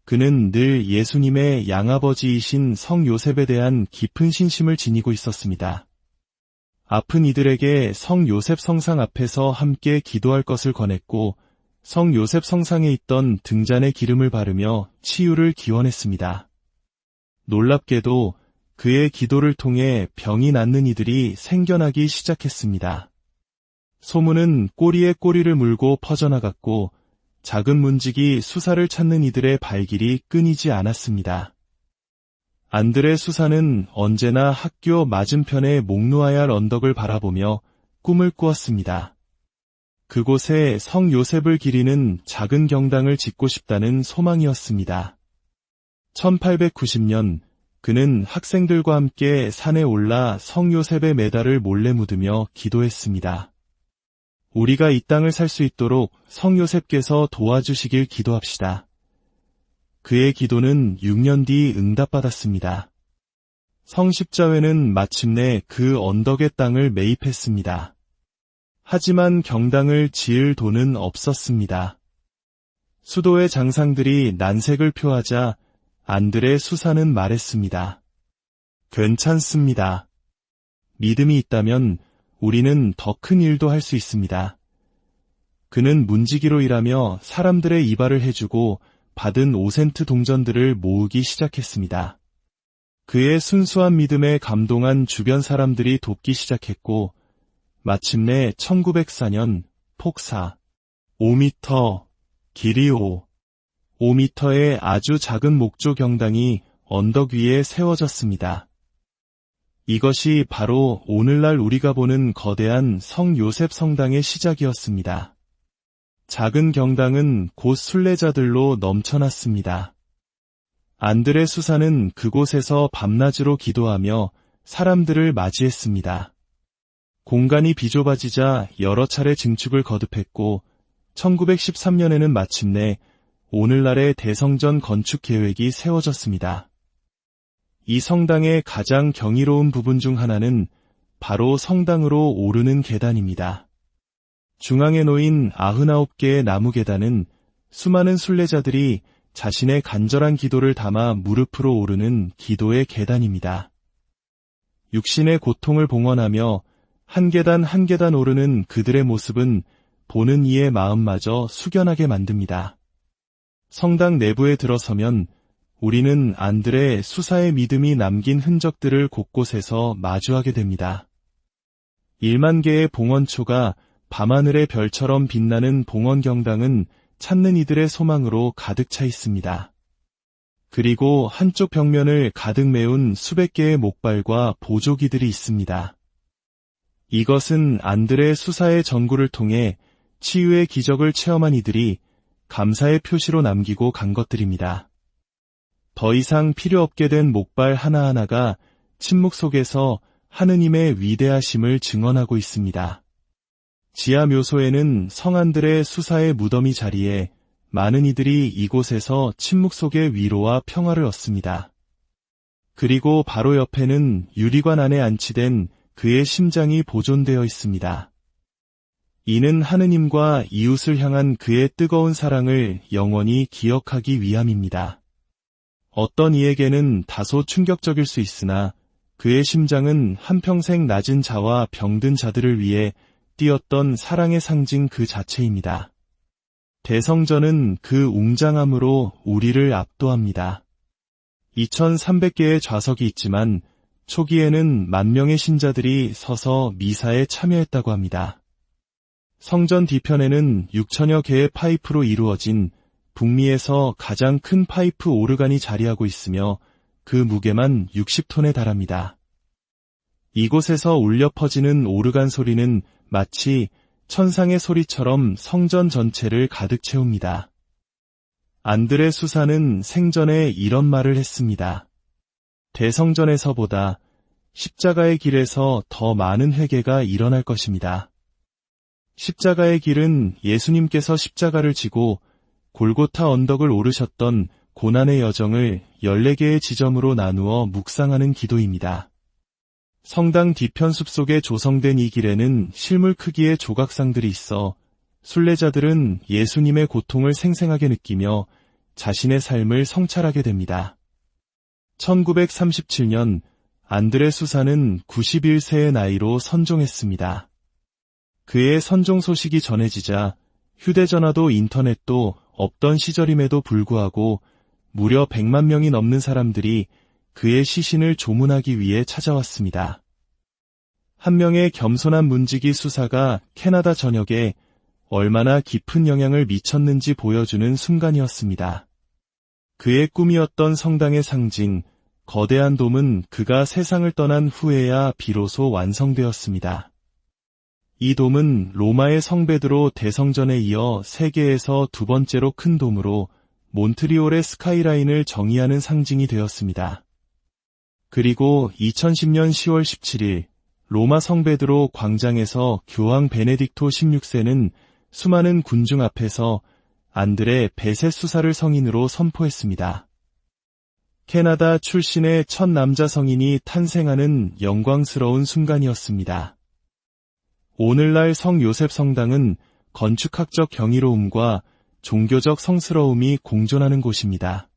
그는 늘 예수님의 양아버지이신 성 요셉에 대한 깊은 신심을 지니고 있었습니다. 아픈 이들에게 성 요셉 성상 앞에서 함께 기도할 것을 권했고, 성 요셉 성상에 있던 등잔에 기름을 바르며 치유를 기원했습니다. 놀랍게도 그의 기도를 통해 병이 낫는 이들이 생겨나기 시작했습니다. 소문은 꼬리에 꼬리를 물고 퍼져나갔고, 작은 문직이 수사를 찾는 이들의 발길이 끊이지 않았습니다. 안드레 수사는 언제나 학교 맞은편의 목누아얄 언덕을 바라보며 꿈을 꾸었습니다. 그곳에 성 요셉을 기리는 작은 경당을 짓고 싶다는 소망이었습니다. 1890년 그는 학생들과 함께 산에 올라 성 요셉의 메달을 몰래 묻으며 기도했습니다. 우리가 이 땅을 살 수 있도록 성 요셉께서 도와주시길 기도합시다. 그의 기도는 6년 뒤 응답받았습니다. 성십자회는 마침내 그 언덕의 땅을 매입했습니다. 하지만 경당을 지을 돈은 없었습니다. 수도의 장상들이 난색을 표하자 안드레 수사는 말했습니다. 괜찮습니다. 믿음이 있다면 우리는 더 큰 일도 할 수 있습니다. 그는 문지기로 일하며 사람들의 이발을 해주고 받은 5센트 동전들을 모으기 시작했습니다. 그의 순수한 믿음에 감동한 주변 사람들이 돕기 시작했고, 마침내 1904년 폭사 5m, 길이 5m의 아주 작은 목조 경당이 언덕 위에 세워졌습니다. 이것이 바로 오늘날 우리가 보는 거대한 성 요셉 성당의 시작이었습니다. 작은 경당은 곧 순례자들로 넘쳐났습니다. 안드레 수사는 그곳에서 밤낮으로 기도하며 사람들을 맞이했습니다. 공간이 비좁아지자 여러 차례 증축을 거듭했고 1913년에는 마침내 오늘날의 대성전 건축 계획이 세워졌습니다. 이 성당의 가장 경이로운 부분 중 하나는 바로 성당으로 오르는 계단입니다. 중앙에 놓인 99개의 나무 계단은 수많은 순례자들이 자신의 간절한 기도를 담아 무릎으로 오르는 기도의 계단입니다. 육신의 고통을 봉헌하며 한 계단 한 계단 오르는 그들의 모습은 보는 이의 마음마저 숙연하게 만듭니다. 성당 내부에 들어서면 우리는 안드레 수사의 믿음이 남긴 흔적들을 곳곳에서 마주하게 됩니다. 1만 개의 봉헌초가 밤하늘의 별처럼 빛나는 봉헌경당은 찾는 이들의 소망으로 가득 차 있습니다. 그리고 한쪽 벽면을 가득 메운 수백 개의 목발과 보조기들이 있습니다. 이것은 안드레 수사의 전구를 통해 치유의 기적을 체험한 이들이 감사의 표시로 남기고 간 것들입니다. 더 이상 필요 없게 된 목발 하나하나가 침묵 속에서 하느님의 위대하심을 증언하고 있습니다. 지하 묘소에는 성안들의 수사의 무덤이 자리에 많은 이들이 이곳에서 침묵 속의 위로와 평화를 얻습니다. 그리고 바로 옆에는 유리관 안에 안치된 그의 심장이 보존되어 있습니다. 이는 하느님과 이웃을 향한 그의 뜨거운 사랑을 영원히 기억하기 위함입니다. 어떤 이에게는 다소 충격적일 수 있으나 그의 심장은 한평생 낮은 자와 병든 자들을 위해 뛰었던 사랑의 상징 그 자체입니다. 대성전은 그 웅장함으로 우리를 압도합니다. 2300개의 좌석이 있지만 초기에는 10,000명의 신자들이 서서 미사에 참여했다고 합니다. 성전 뒤편에는 6,000여 개의 파이프로 이루어진 북미에서 가장 큰 파이프 오르간이 자리하고 있으며 그 무게만 60톤에 달합니다. 이곳에서 울려 퍼지는 오르간 소리는 마치 천상의 소리처럼 성전 전체를 가득 채웁니다. 안드레 수사는 생전에 이런 말을 했습니다. 대성전에서보다 십자가의 길에서 더 많은 회개가 일어날 것입니다. 십자가의 길은 예수님께서 십자가를 지고 골고타 언덕을 오르셨던 고난의 여정을 14개의 지점으로 나누어 묵상하는 기도입니다. 성당 뒤편 숲속에 조성된 이 길에는 실물 크기의 조각상들이 있어 순례자들은 예수님의 고통을 생생하게 느끼며 자신의 삶을 성찰하게 됩니다. 1937년 안드레 수사는 91세의 나이로 선종했습니다. 그의 선종 소식이 전해지자 휴대전화도 인터넷도 없던 시절임에도 불구하고 무려 100만 명이 넘는 사람들이 그의 시신을 조문하기 위해 찾아왔습니다. 한 명의 겸손한 문지기 수사가 캐나다 전역에 얼마나 깊은 영향을 미쳤는지 보여주는 순간이었습니다. 그의 꿈이었던 성당의 상징, 거대한 돔은 그가 세상을 떠난 후에야 비로소 완성되었습니다. 이 돔은 로마의 성베드로 대성전에 이어 세계에서 두 번째로 큰 돔으로 몬트리올의 스카이라인을 정의하는 상징이 되었습니다. 그리고 2010년 10월 17일 로마 성베드로 광장에서 교황 베네딕토 16세는 수많은 군중 앞에서 안드레 베세 수사를 성인으로 선포했습니다. 캐나다 출신의 첫 남자 성인이 탄생하는 영광스러운 순간이었습니다. 오늘날 성 요셉 성당은 건축학적 경이로움과 종교적 성스러움이 공존하는 곳입니다.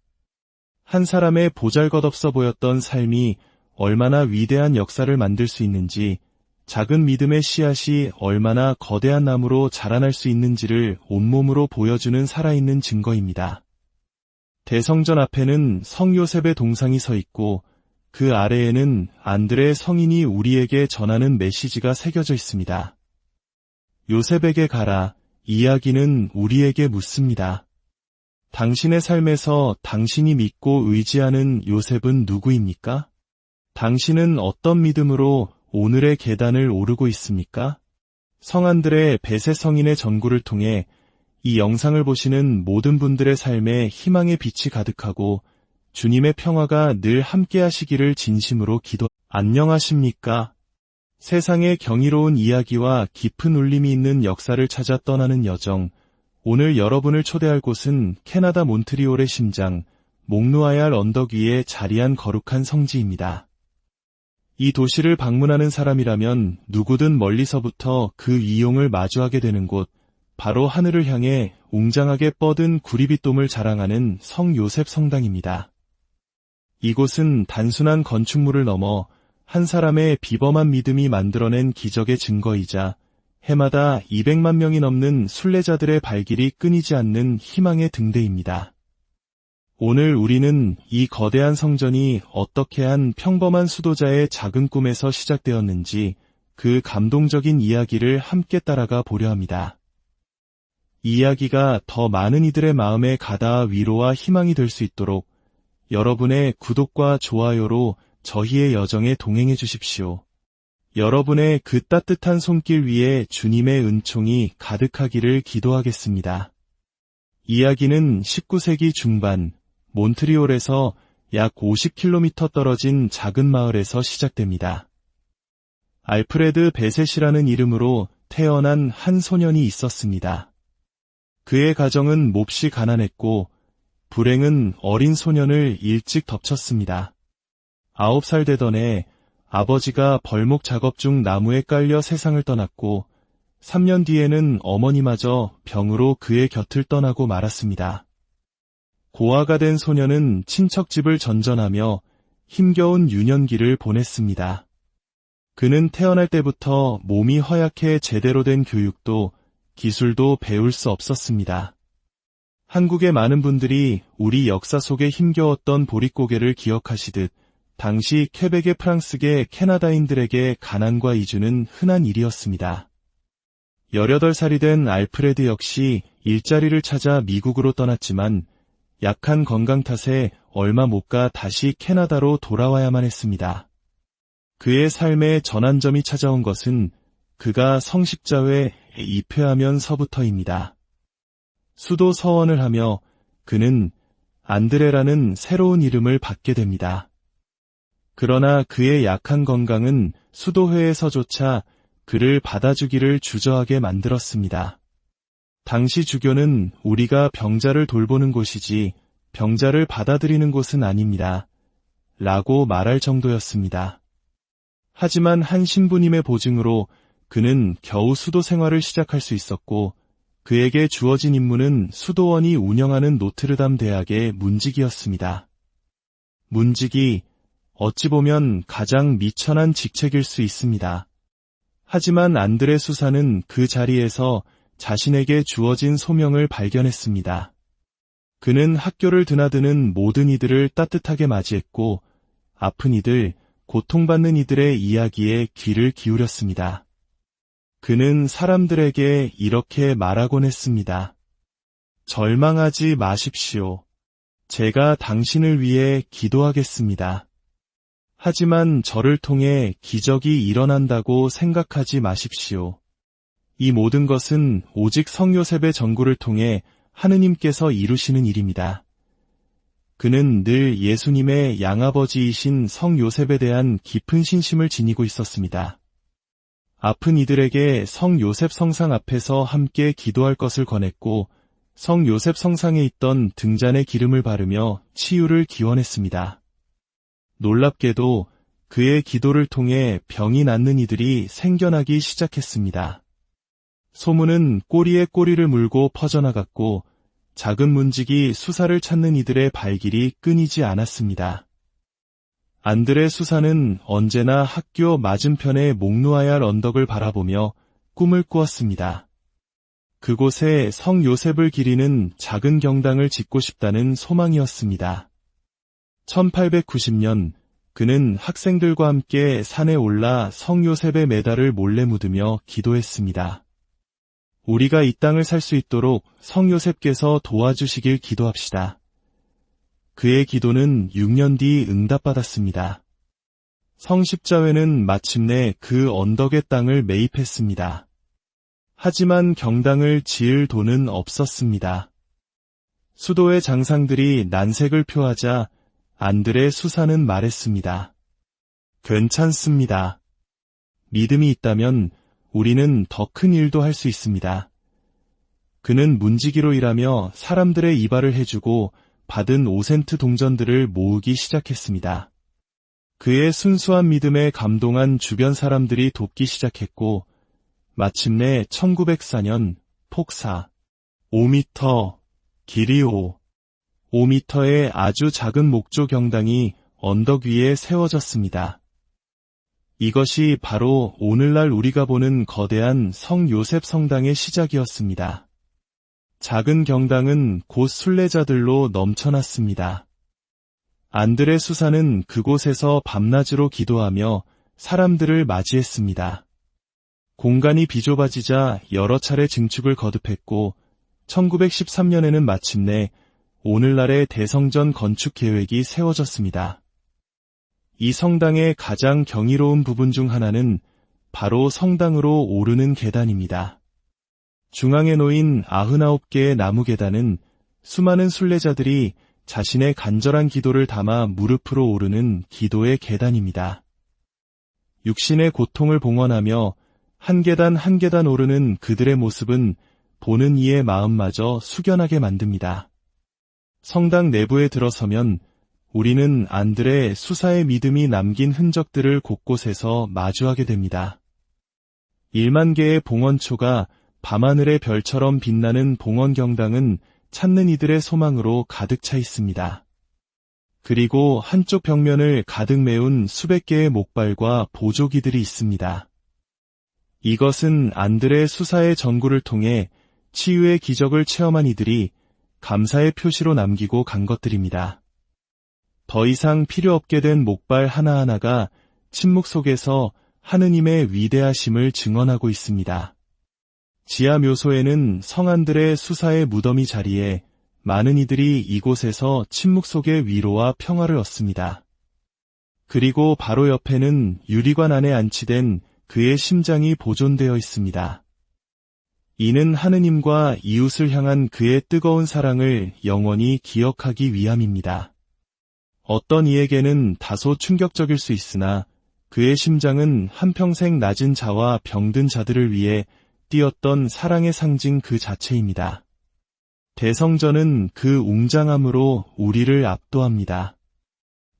한 사람의 보잘것없어 보였던 삶이 얼마나 위대한 역사를 만들 수 있는지, 작은 믿음의 씨앗이 얼마나 거대한 나무로 자라날 수 있는지를 온몸으로 보여주는 살아있는 증거입니다. 대성전 앞에는 성 요셉의 동상이 서 있고 그 아래에는 안드레 성인이 우리에게 전하는 메시지가 새겨져 있습니다. 요셉에게 가라. 이야기는 우리에게 묻습니다. 당신의 삶에서 당신이 믿고 의지하는 요셉은 누구입니까? 당신은 어떤 믿음으로 오늘의 계단을 오르고 있습니까? 성안드레 베세 성인의 전구를 통해 이 영상을 보시는 모든 분들의 삶에 희망의 빛이 가득하고 주님의 평화가 늘 함께 하시기를 진심으로 안녕하십니까? 세상의 경이로운 이야기와 깊은 울림이 있는 역사를 찾아 떠나는 여정. 오늘 여러분을 초대할 곳은 캐나다 몬트리올의 심장, 몽누아얄 언덕 위에 자리한 거룩한 성지입니다. 이 도시를 방문하는 사람이라면 누구든 멀리서부터 그 위용을 마주하게 되는 곳, 바로 하늘을 향해 웅장하게 뻗은 구리빗돔을 자랑하는 성 요셉 성당입니다. 이곳은 단순한 건축물을 넘어 한 사람의 비범한 믿음이 만들어낸 기적의 증거이자 해마다 200만 명이 넘는 순례자들의 발길이 끊이지 않는 희망의 등대입니다. 오늘 우리는 이 거대한 성전이 어떻게 한 평범한 수도자의 작은 꿈에서 시작되었는지 그 감동적인 이야기를 함께 따라가 보려 합니다. 이 이야기가 더 많은 이들의 마음에 가닿아 위로와 희망이 될 수 있도록 여러분의 구독과 좋아요로 저희의 여정에 동행해 주십시오. 여러분의 그 따뜻한 손길 위에 주님의 은총이 가득하기를 기도하겠습니다. 이야기는 19세기 중반 몬트리올에서 약 50km 떨어진 작은 마을에서 시작됩니다. 알프레드 베셋이라는 이름으로 태어난 한 소년이 있었습니다. 그의 가정은 몹시 가난했고 불행은 어린 소년을 일찍 덮쳤습니다. 9살 되던 해 아버지가 벌목 작업 중 나무에 깔려 세상을 떠났고 3년 뒤에는 어머니마저 병으로 그의 곁을 떠나고 말았습니다. 고아가 된 소년은 친척 집을 전전하며 힘겨운 유년기를 보냈습니다. 그는 태어날 때부터 몸이 허약해 제대로 된 교육도 기술도 배울 수 없었습니다. 한국의 많은 분들이 우리 역사 속에 힘겨웠던 보릿고개를 기억하시듯 당시 퀘벡의 프랑스계 캐나다인들에게 가난과 이주는 흔한 일이었습니다. 18살이 된 알프레드 역시 일자리를 찾아 미국으로 떠났지만 약한 건강 탓에 얼마 못 가 다시 캐나다로 돌아와야만 했습니다. 그의 삶에 전환점이 찾아온 것은 그가 성십자회에 입회하면서부터입니다. 수도 서원을 하며 그는 안드레라는 새로운 이름을 받게 됩니다. 그러나 그의 약한 건강은 수도회에서조차 그를 받아주기를 주저하게 만들었습니다. 당시 주교는 우리가 병자를 돌보는 곳이지 병자를 받아들이는 곳은 아닙니다. 라고 말할 정도였습니다. 하지만 한 신부님의 보증으로 그는 겨우 수도 생활을 시작할 수 있었고 그에게 주어진 임무는 수도원이 운영하는 노트르담 대학의 문직이었습니다. 문직이 어찌 보면 가장 미천한 직책일 수 있습니다. 하지만 안드레 수사는 그 자리에서 자신에게 주어진 소명을 발견했습니다. 그는 학교를 드나드는 모든 이들을 따뜻하게 맞이했고 아픈 이들, 고통받는 이들의 이야기에 귀를 기울였습니다. 그는 사람들에게 이렇게 말하곤 했습니다. 절망하지 마십시오. 제가 당신을 위해 기도하겠습니다. 하지만 저를 통해 기적이 일어난다고 생각하지 마십시오. 이 모든 것은 오직 성 요셉의 전구를 통해 하느님께서 이루시는 일입니다. 그는 늘 예수님의 양아버지이신 성 요셉에 대한 깊은 신심을 지니고 있었습니다. 아픈 이들에게 성 요셉 성상 앞에서 함께 기도할 것을 권했고 성 요셉 성상에 있던 등잔에 기름을 바르며 치유를 기원했습니다. 놀랍게도 그의 기도를 통해 병이 낫는 이들이 생겨나기 시작했습니다. 소문은 꼬리에 꼬리를 물고 퍼져나갔고 작은 문직이 수사를 찾는 이들의 발길이 끊이지 않았습니다. 안드레 수사는 언제나 학교 맞은편의 목누아얄 언덕을 바라보며 꿈을 꾸었습니다. 그곳에 성 요셉을 기리는 작은 경당을 짓고 싶다는 소망이었습니다. 1890년 그는 학생들과 함께 산에 올라 성 요셉의 메달을 몰래 묻으며 기도했습니다. 우리가 이 땅을 살 수 있도록 성 요셉께서 도와주시길 기도합시다. 그의 기도는 6년 뒤 응답받았습니다. 성십자회는 마침내 그 언덕의 땅을 매입했습니다. 하지만 경당을 지을 돈은 없었습니다. 수도의 장상들이 난색을 표하자 안드레 수사는 말했습니다. 괜찮습니다. 믿음이 있다면 우리는 더 큰 일도 할 수 있습니다. 그는 문지기로 일하며 사람들의 이발을 해주고 받은 5센트 동전들을 모으기 시작했습니다. 그의 순수한 믿음에 감동한 주변 사람들이 돕기 시작했고 마침내 1904년 폭사 5m, 길이 5m의 아주 작은 목조 경당이 언덕 위에 세워졌습니다. 이것이 바로 오늘날 우리가 보는 거대한 성 요셉 성당의 시작이었습니다. 작은 경당은 곧 순례자들로 넘쳐났습니다. 안드레 수사는 그곳에서 밤낮으로 기도하며 사람들을 맞이했습니다. 공간이 비좁아지자 여러 차례 증축을 거듭했고 1913년에는 마침내 오늘날의 대성전 건축 계획이 세워졌습니다. 이 성당의 가장 경이로운 부분 중 하나는 바로 성당으로 오르는 계단입니다. 중앙에 놓인 99개의 나무 계단은 수많은 순례자들이 자신의 간절한 기도를 담아 무릎으로 오르는 기도의 계단입니다. 육신의 고통을 봉헌하며 한 계단 한 계단 오르는 그들의 모습은 보는 이의 마음마저 숙연하게 만듭니다. 성당 내부에 들어서면 우리는 안드레 수사의 믿음이 남긴 흔적들을 곳곳에서 마주하게 됩니다. 1만 개의 봉헌초가 밤하늘의 별처럼 빛나는 봉헌경당은 찾는 이들의 소망으로 가득 차 있습니다. 그리고 한쪽 벽면을 가득 메운 수백 개의 목발과 보조기들이 있습니다. 이것은 안드레 수사의 전구를 통해 치유의 기적을 체험한 이들이 감사의 표시로 남기고 간 것들입니다. 더 이상 필요 없게 된 목발 하나하나가 침묵 속에서 하느님의 위대하심을 증언하고 있습니다. 지하 묘소에는 성안들의 수사의 무덤이 자리에 많은 이들이 이곳에서 침묵 속의 위로와 평화를 얻습니다. 그리고 바로 옆에는 유리관 안에 안치된 그의 심장이 보존되어 있습니다. 이는 하느님과 이웃을 향한 그의 뜨거운 사랑을 영원히 기억하기 위함입니다. 어떤 이에게는 다소 충격적일 수 있으나 그의 심장은 한평생 낮은 자와 병든 자들을 위해 뛰었던 사랑의 상징 그 자체입니다. 대성전은 그 웅장함으로 우리를 압도합니다.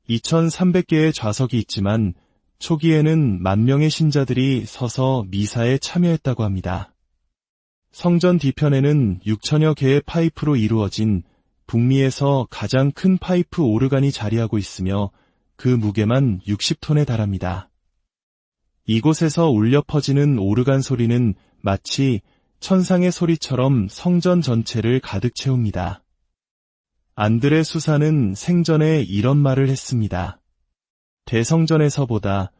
2300개의 좌석이 있지만 초기에는 10,000명의 신자들이 서서 미사에 참여했다고 합니다. 성전 뒤편에는 6,000여 개의 파이프로 이루어진 북미에서 가장 큰 파이프 오르간이 자리하고 있으며 그 무게만 60톤에 달합니다. 이곳에서 울려 퍼지는 오르간 소리는 마치 천상의 소리처럼 성전 전체를 가득 채웁니다. 안드레 수사는 생전에 이런 말을 했습니다. 대성전에서보다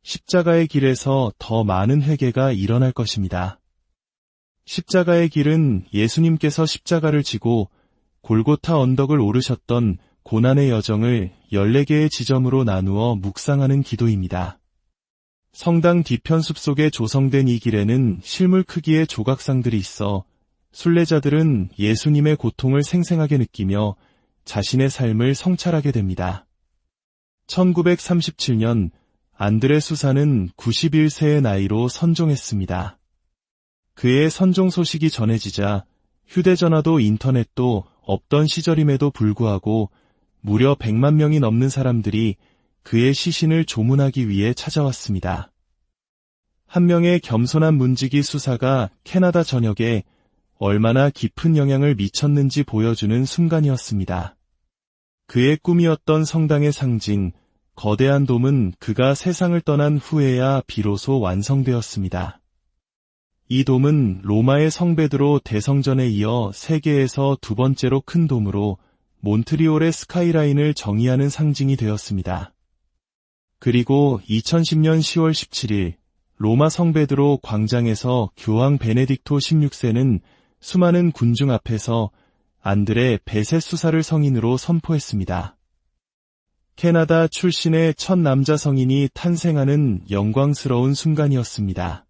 십자가의 길에서 더 많은 회개가 일어날 것입니다. 십자가의 길은 예수님께서 십자가를 지고 골고타 언덕을 오르셨던 고난의 여정을 14개의 지점으로 나누어 묵상하는 기도입니다. 성당 뒤편 숲속에 조성된 이 길에는 실물 크기의 조각상들이 있어 순례자들은 예수님의 고통을 생생하게 느끼며 자신의 삶을 성찰하게 됩니다. 1937년 안드레 수사는 91세의 나이로 선종했습니다. 그의 선종 소식이 전해지자 휴대전화도 인터넷도 없던 시절임에도 불구하고 무려 100만 명이 넘는 사람들이 그의 시신을 조문하기 위해 찾아왔습니다. 한 명의 겸손한 문지기 수사가 캐나다 전역에 얼마나 깊은 영향을 미쳤는지 보여주는 순간이었습니다. 그의 꿈이었던 성당의 상징, 거대한 돔은 그가 세상을 떠난 후에야 비로소 완성되었습니다. 이 돔은 로마의 성베드로 대성전에 이어 세계에서 두 번째로 큰 돔으로 몬트리올의 스카이라인을 정의하는 상징이 되었습니다. 그리고 2010년 10월 17일 로마 성베드로 광장에서 교황 베네딕토 16세는 수많은 군중 앞에서 안드레 베세 수사를 성인으로 선포했습니다. 캐나다 출신의 첫 남자 성인이 탄생하는 영광스러운 순간이었습니다.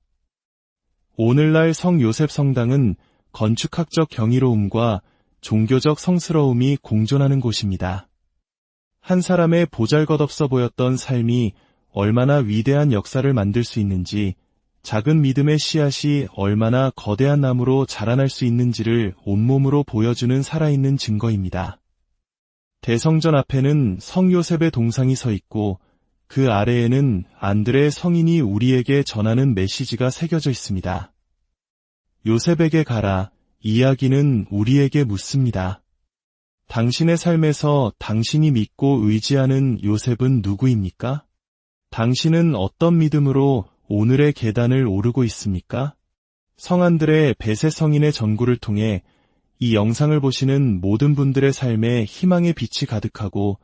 오늘날 성 요셉 성당은 건축학적 경이로움과 종교적 성스러움이 공존하는 곳입니다. 한 사람의 보잘것없어 보였던 삶이 얼마나 위대한 역사를 만들 수 있는지, 작은 믿음의 씨앗이 얼마나 거대한 나무로 자라날 수 있는지를 온몸으로 보여주는 살아있는 증거입니다. 대성전 앞에는 성 요셉의 동상이 서 있고 그 아래에는 안드레 성인이 우리에게 전하는 메시지가 새겨져 있습니다. 요셉에게 가라. 이야기는 우리에게 묻습니다. 당신의 삶에서 당신이 믿고 의지하는 요셉은 누구입니까? 당신은 어떤 믿음으로 오늘의 계단을 오르고 있습니까? 성안들의 베세 성인의 전구를 통해 이 영상을 보시는 모든 분들의 삶에 희망의 빛이 가득하고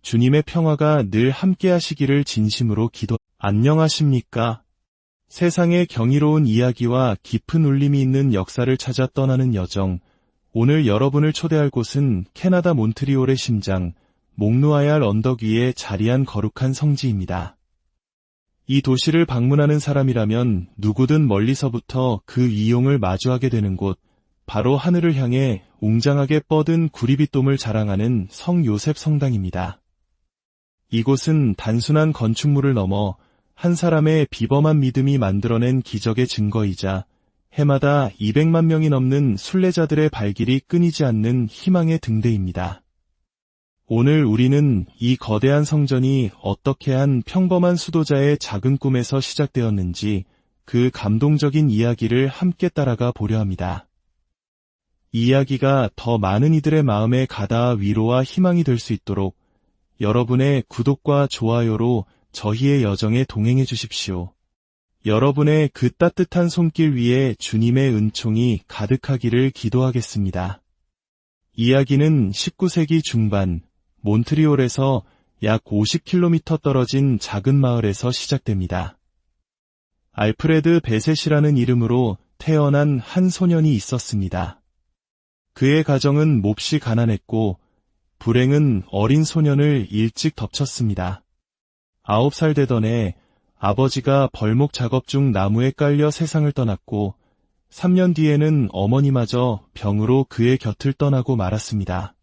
주님의 평화가 늘 함께 하시기를 진심으로 안녕하십니까? 세상의 경이로운 이야기와 깊은 울림이 있는 역사를 찾아 떠나는 여정. 오늘 여러분을 초대할 곳은 캐나다 몬트리올의 심장, 몽누아얄 언덕 위에 자리한 거룩한 성지입니다. 이 도시를 방문하는 사람이라면 누구든 멀리서부터 그 위용을 마주하게 되는 곳, 바로 하늘을 향해 웅장하게 뻗은 구리빗돔을 자랑하는 성 요셉 성당입니다. 이곳은 단순한 건축물을 넘어 한 사람의 비범한 믿음이 만들어낸 기적의 증거이자 해마다 200만 명이 넘는 순례자들의 발길이 끊이지 않는 희망의 등대입니다. 오늘 우리는 이 거대한 성전이 어떻게 한 평범한 수도자의 작은 꿈에서 시작되었는지 그 감동적인 이야기를 함께 따라가 보려 합니다. 이 이야기가 더 많은 이들의 마음에 가닿아 위로와 희망이 될 수 있도록 여러분의 구독과 좋아요로 저희의 여정에 동행해 주십시오. 여러분의 그 따뜻한 손길 위에 주님의 은총이 가득하기를 기도하겠습니다. 이야기는 19세기 중반 몬트리올에서 약 50km 떨어진 작은 마을에서 시작됩니다. 알프레드 베셋이라는 이름으로 태어난 한 소년이 있었습니다. 그의 가정은 몹시 가난했고 불행은 어린 소년을 일찍 덮쳤습니다. 9살 되던 해 아버지가 벌목 작업 중 나무에 깔려 세상을 떠났고 3년 뒤에는 어머니마저 병으로 그의 곁을 떠나고 말았습니다.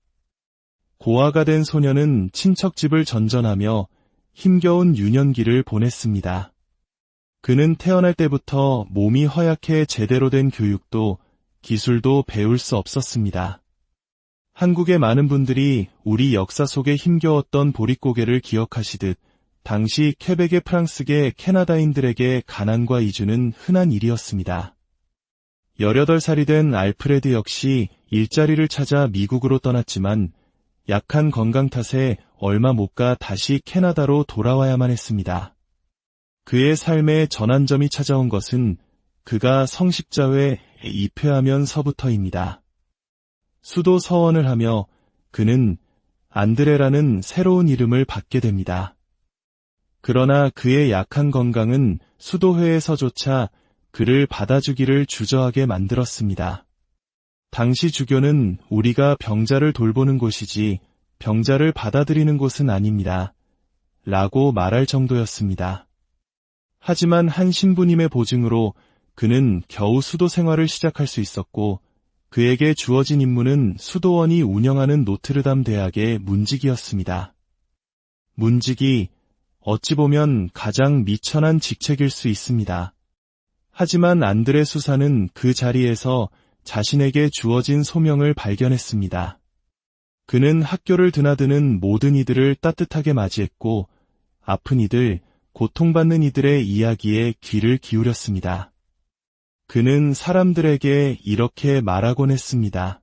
고아가 된 소년은 친척 집을 전전하며 힘겨운 유년기를 보냈습니다. 그는 태어날 때부터 몸이 허약해 제대로 된 교육도 기술도 배울 수 없었습니다. 한국의 많은 분들이 우리 역사 속에 힘겨웠던 보릿고개를 기억하시듯 당시 퀘벡의 프랑스계 캐나다인들에게 가난과 이주는 흔한 일이었습니다. 18살이 된 알프레드 역시 일자리를 찾아 미국으로 떠났지만 약한 건강 탓에 얼마 못 가 다시 캐나다로 돌아와야만 했습니다. 그의 삶에 전환점이 찾아온 것은 그가 성십자회에 입회하면서부터입니다. 수도 서원을 하며 그는 안드레라는 새로운 이름을 받게 됩니다. 그러나 그의 약한 건강은 수도회에서조차 그를 받아주기를 주저하게 만들었습니다. 당시 주교는 우리가 병자를 돌보는 곳이지 병자를 받아들이는 곳은 아닙니다. 라고 말할 정도였습니다. 하지만 한 신부님의 보증으로 그는 겨우 수도 생활을 시작할 수 있었고 그에게 주어진 임무는 수도원이 운영하는 노트르담 대학의 문직이었습니다. 문직이 어찌 보면 가장 미천한 직책일 수 있습니다. 하지만 안드레 수사는 그 자리에서 자신에게 주어진 소명을 발견했습니다. 그는 학교를 드나드는 모든 이들을 따뜻하게 맞이했고 아픈 이들, 고통받는 이들의 이야기에 귀를 기울였습니다. 그는 사람들에게 이렇게 말하곤 했습니다.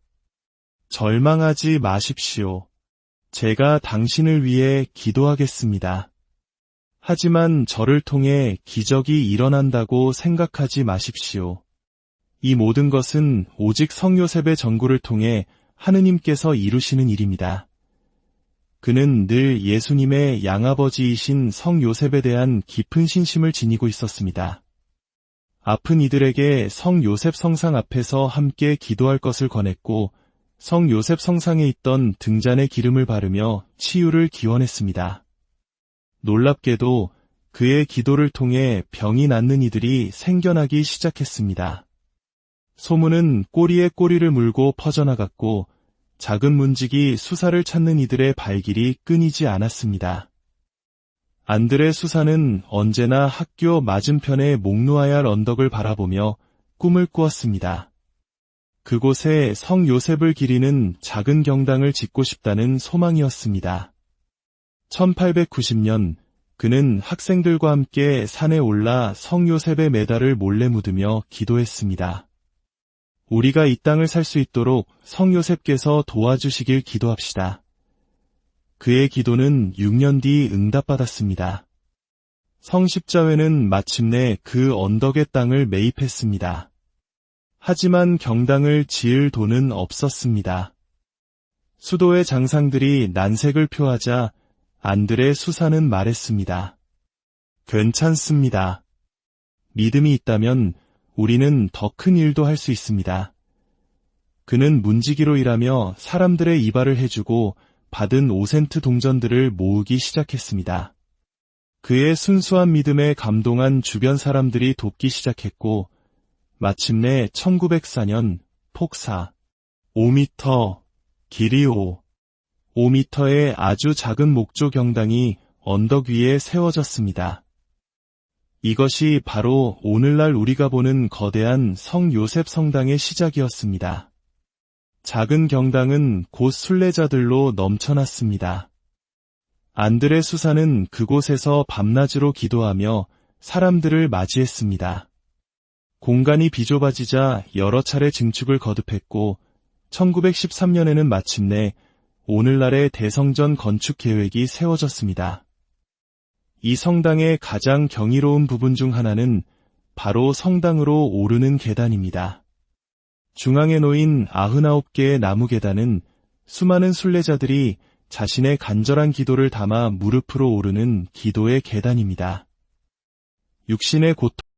절망하지 마십시오. 제가 당신을 위해 기도하겠습니다. 하지만 저를 통해 기적이 일어난다고 생각하지 마십시오. 이 모든 것은 오직 성 요셉의 전구를 통해 하느님께서 이루시는 일입니다. 그는 늘 예수님의 양아버지이신 성 요셉에 대한 깊은 신심을 지니고 있었습니다. 아픈 이들에게 성 요셉 성상 앞에서 함께 기도할 것을 권했고 성 요셉 성상에 있던 등잔에 기름을 바르며 치유를 기원했습니다. 놀랍게도 그의 기도를 통해 병이 낫는 이들이 생겨나기 시작했습니다. 소문은 꼬리에 꼬리를 물고 퍼져나갔고 작은 문직이 수사를 찾는 이들의 발길이 끊이지 않았습니다. 안드레 수사는 언제나 학교 맞은편의 목누아얄 언덕을 바라보며 꿈을 꾸었습니다. 그곳에 성 요셉을 기리는 작은 경당을 짓고 싶다는 소망이었습니다. 1890년 그는 학생들과 함께 산에 올라 성 요셉의 메달을 몰래 묻으며 기도했습니다. 우리가 이 땅을 살 수 있도록 성 요셉께서 도와주시길 기도합시다. 그의 기도는 6년 뒤 응답받았습니다. 성십자회는 마침내 그 언덕의 땅을 매입했습니다. 하지만 경당을 지을 돈은 없었습니다. 수도의 장상들이 난색을 표하자 안드레 수사는 말했습니다. 괜찮습니다. 믿음이 있다면 우리는 더 큰 일도 할 수 있습니다. 그는 문지기로 일하며 사람들의 이발을 해주고 받은 5센트 동전들을 모으기 시작했습니다. 그의 순수한 믿음에 감동한 주변 사람들이 돕기 시작했고 마침내 1904년 폭사 5m, 길이 5m의 아주 작은 목조 경당이 언덕 위에 세워졌습니다. 이것이 바로 오늘날 우리가 보는 거대한 성 요셉 성당의 시작이었습니다. 작은 경당은 곧 순례자들로 넘쳐났습니다. 안드레 수사는 그곳에서 밤낮으로 기도하며 사람들을 맞이했습니다. 공간이 비좁아지자 여러 차례 증축을 거듭했고 1913년에는 마침내 오늘날의 대성전 건축 계획이 세워졌습니다. 이 성당의 가장 경이로운 부분 중 하나는 바로 성당으로 오르는 계단입니다. 중앙에 놓인 99개의 나무 계단은 수많은 순례자들이 자신의 간절한 기도를 담아 무릎으로 오르는 기도의 계단입니다. 육신의 고통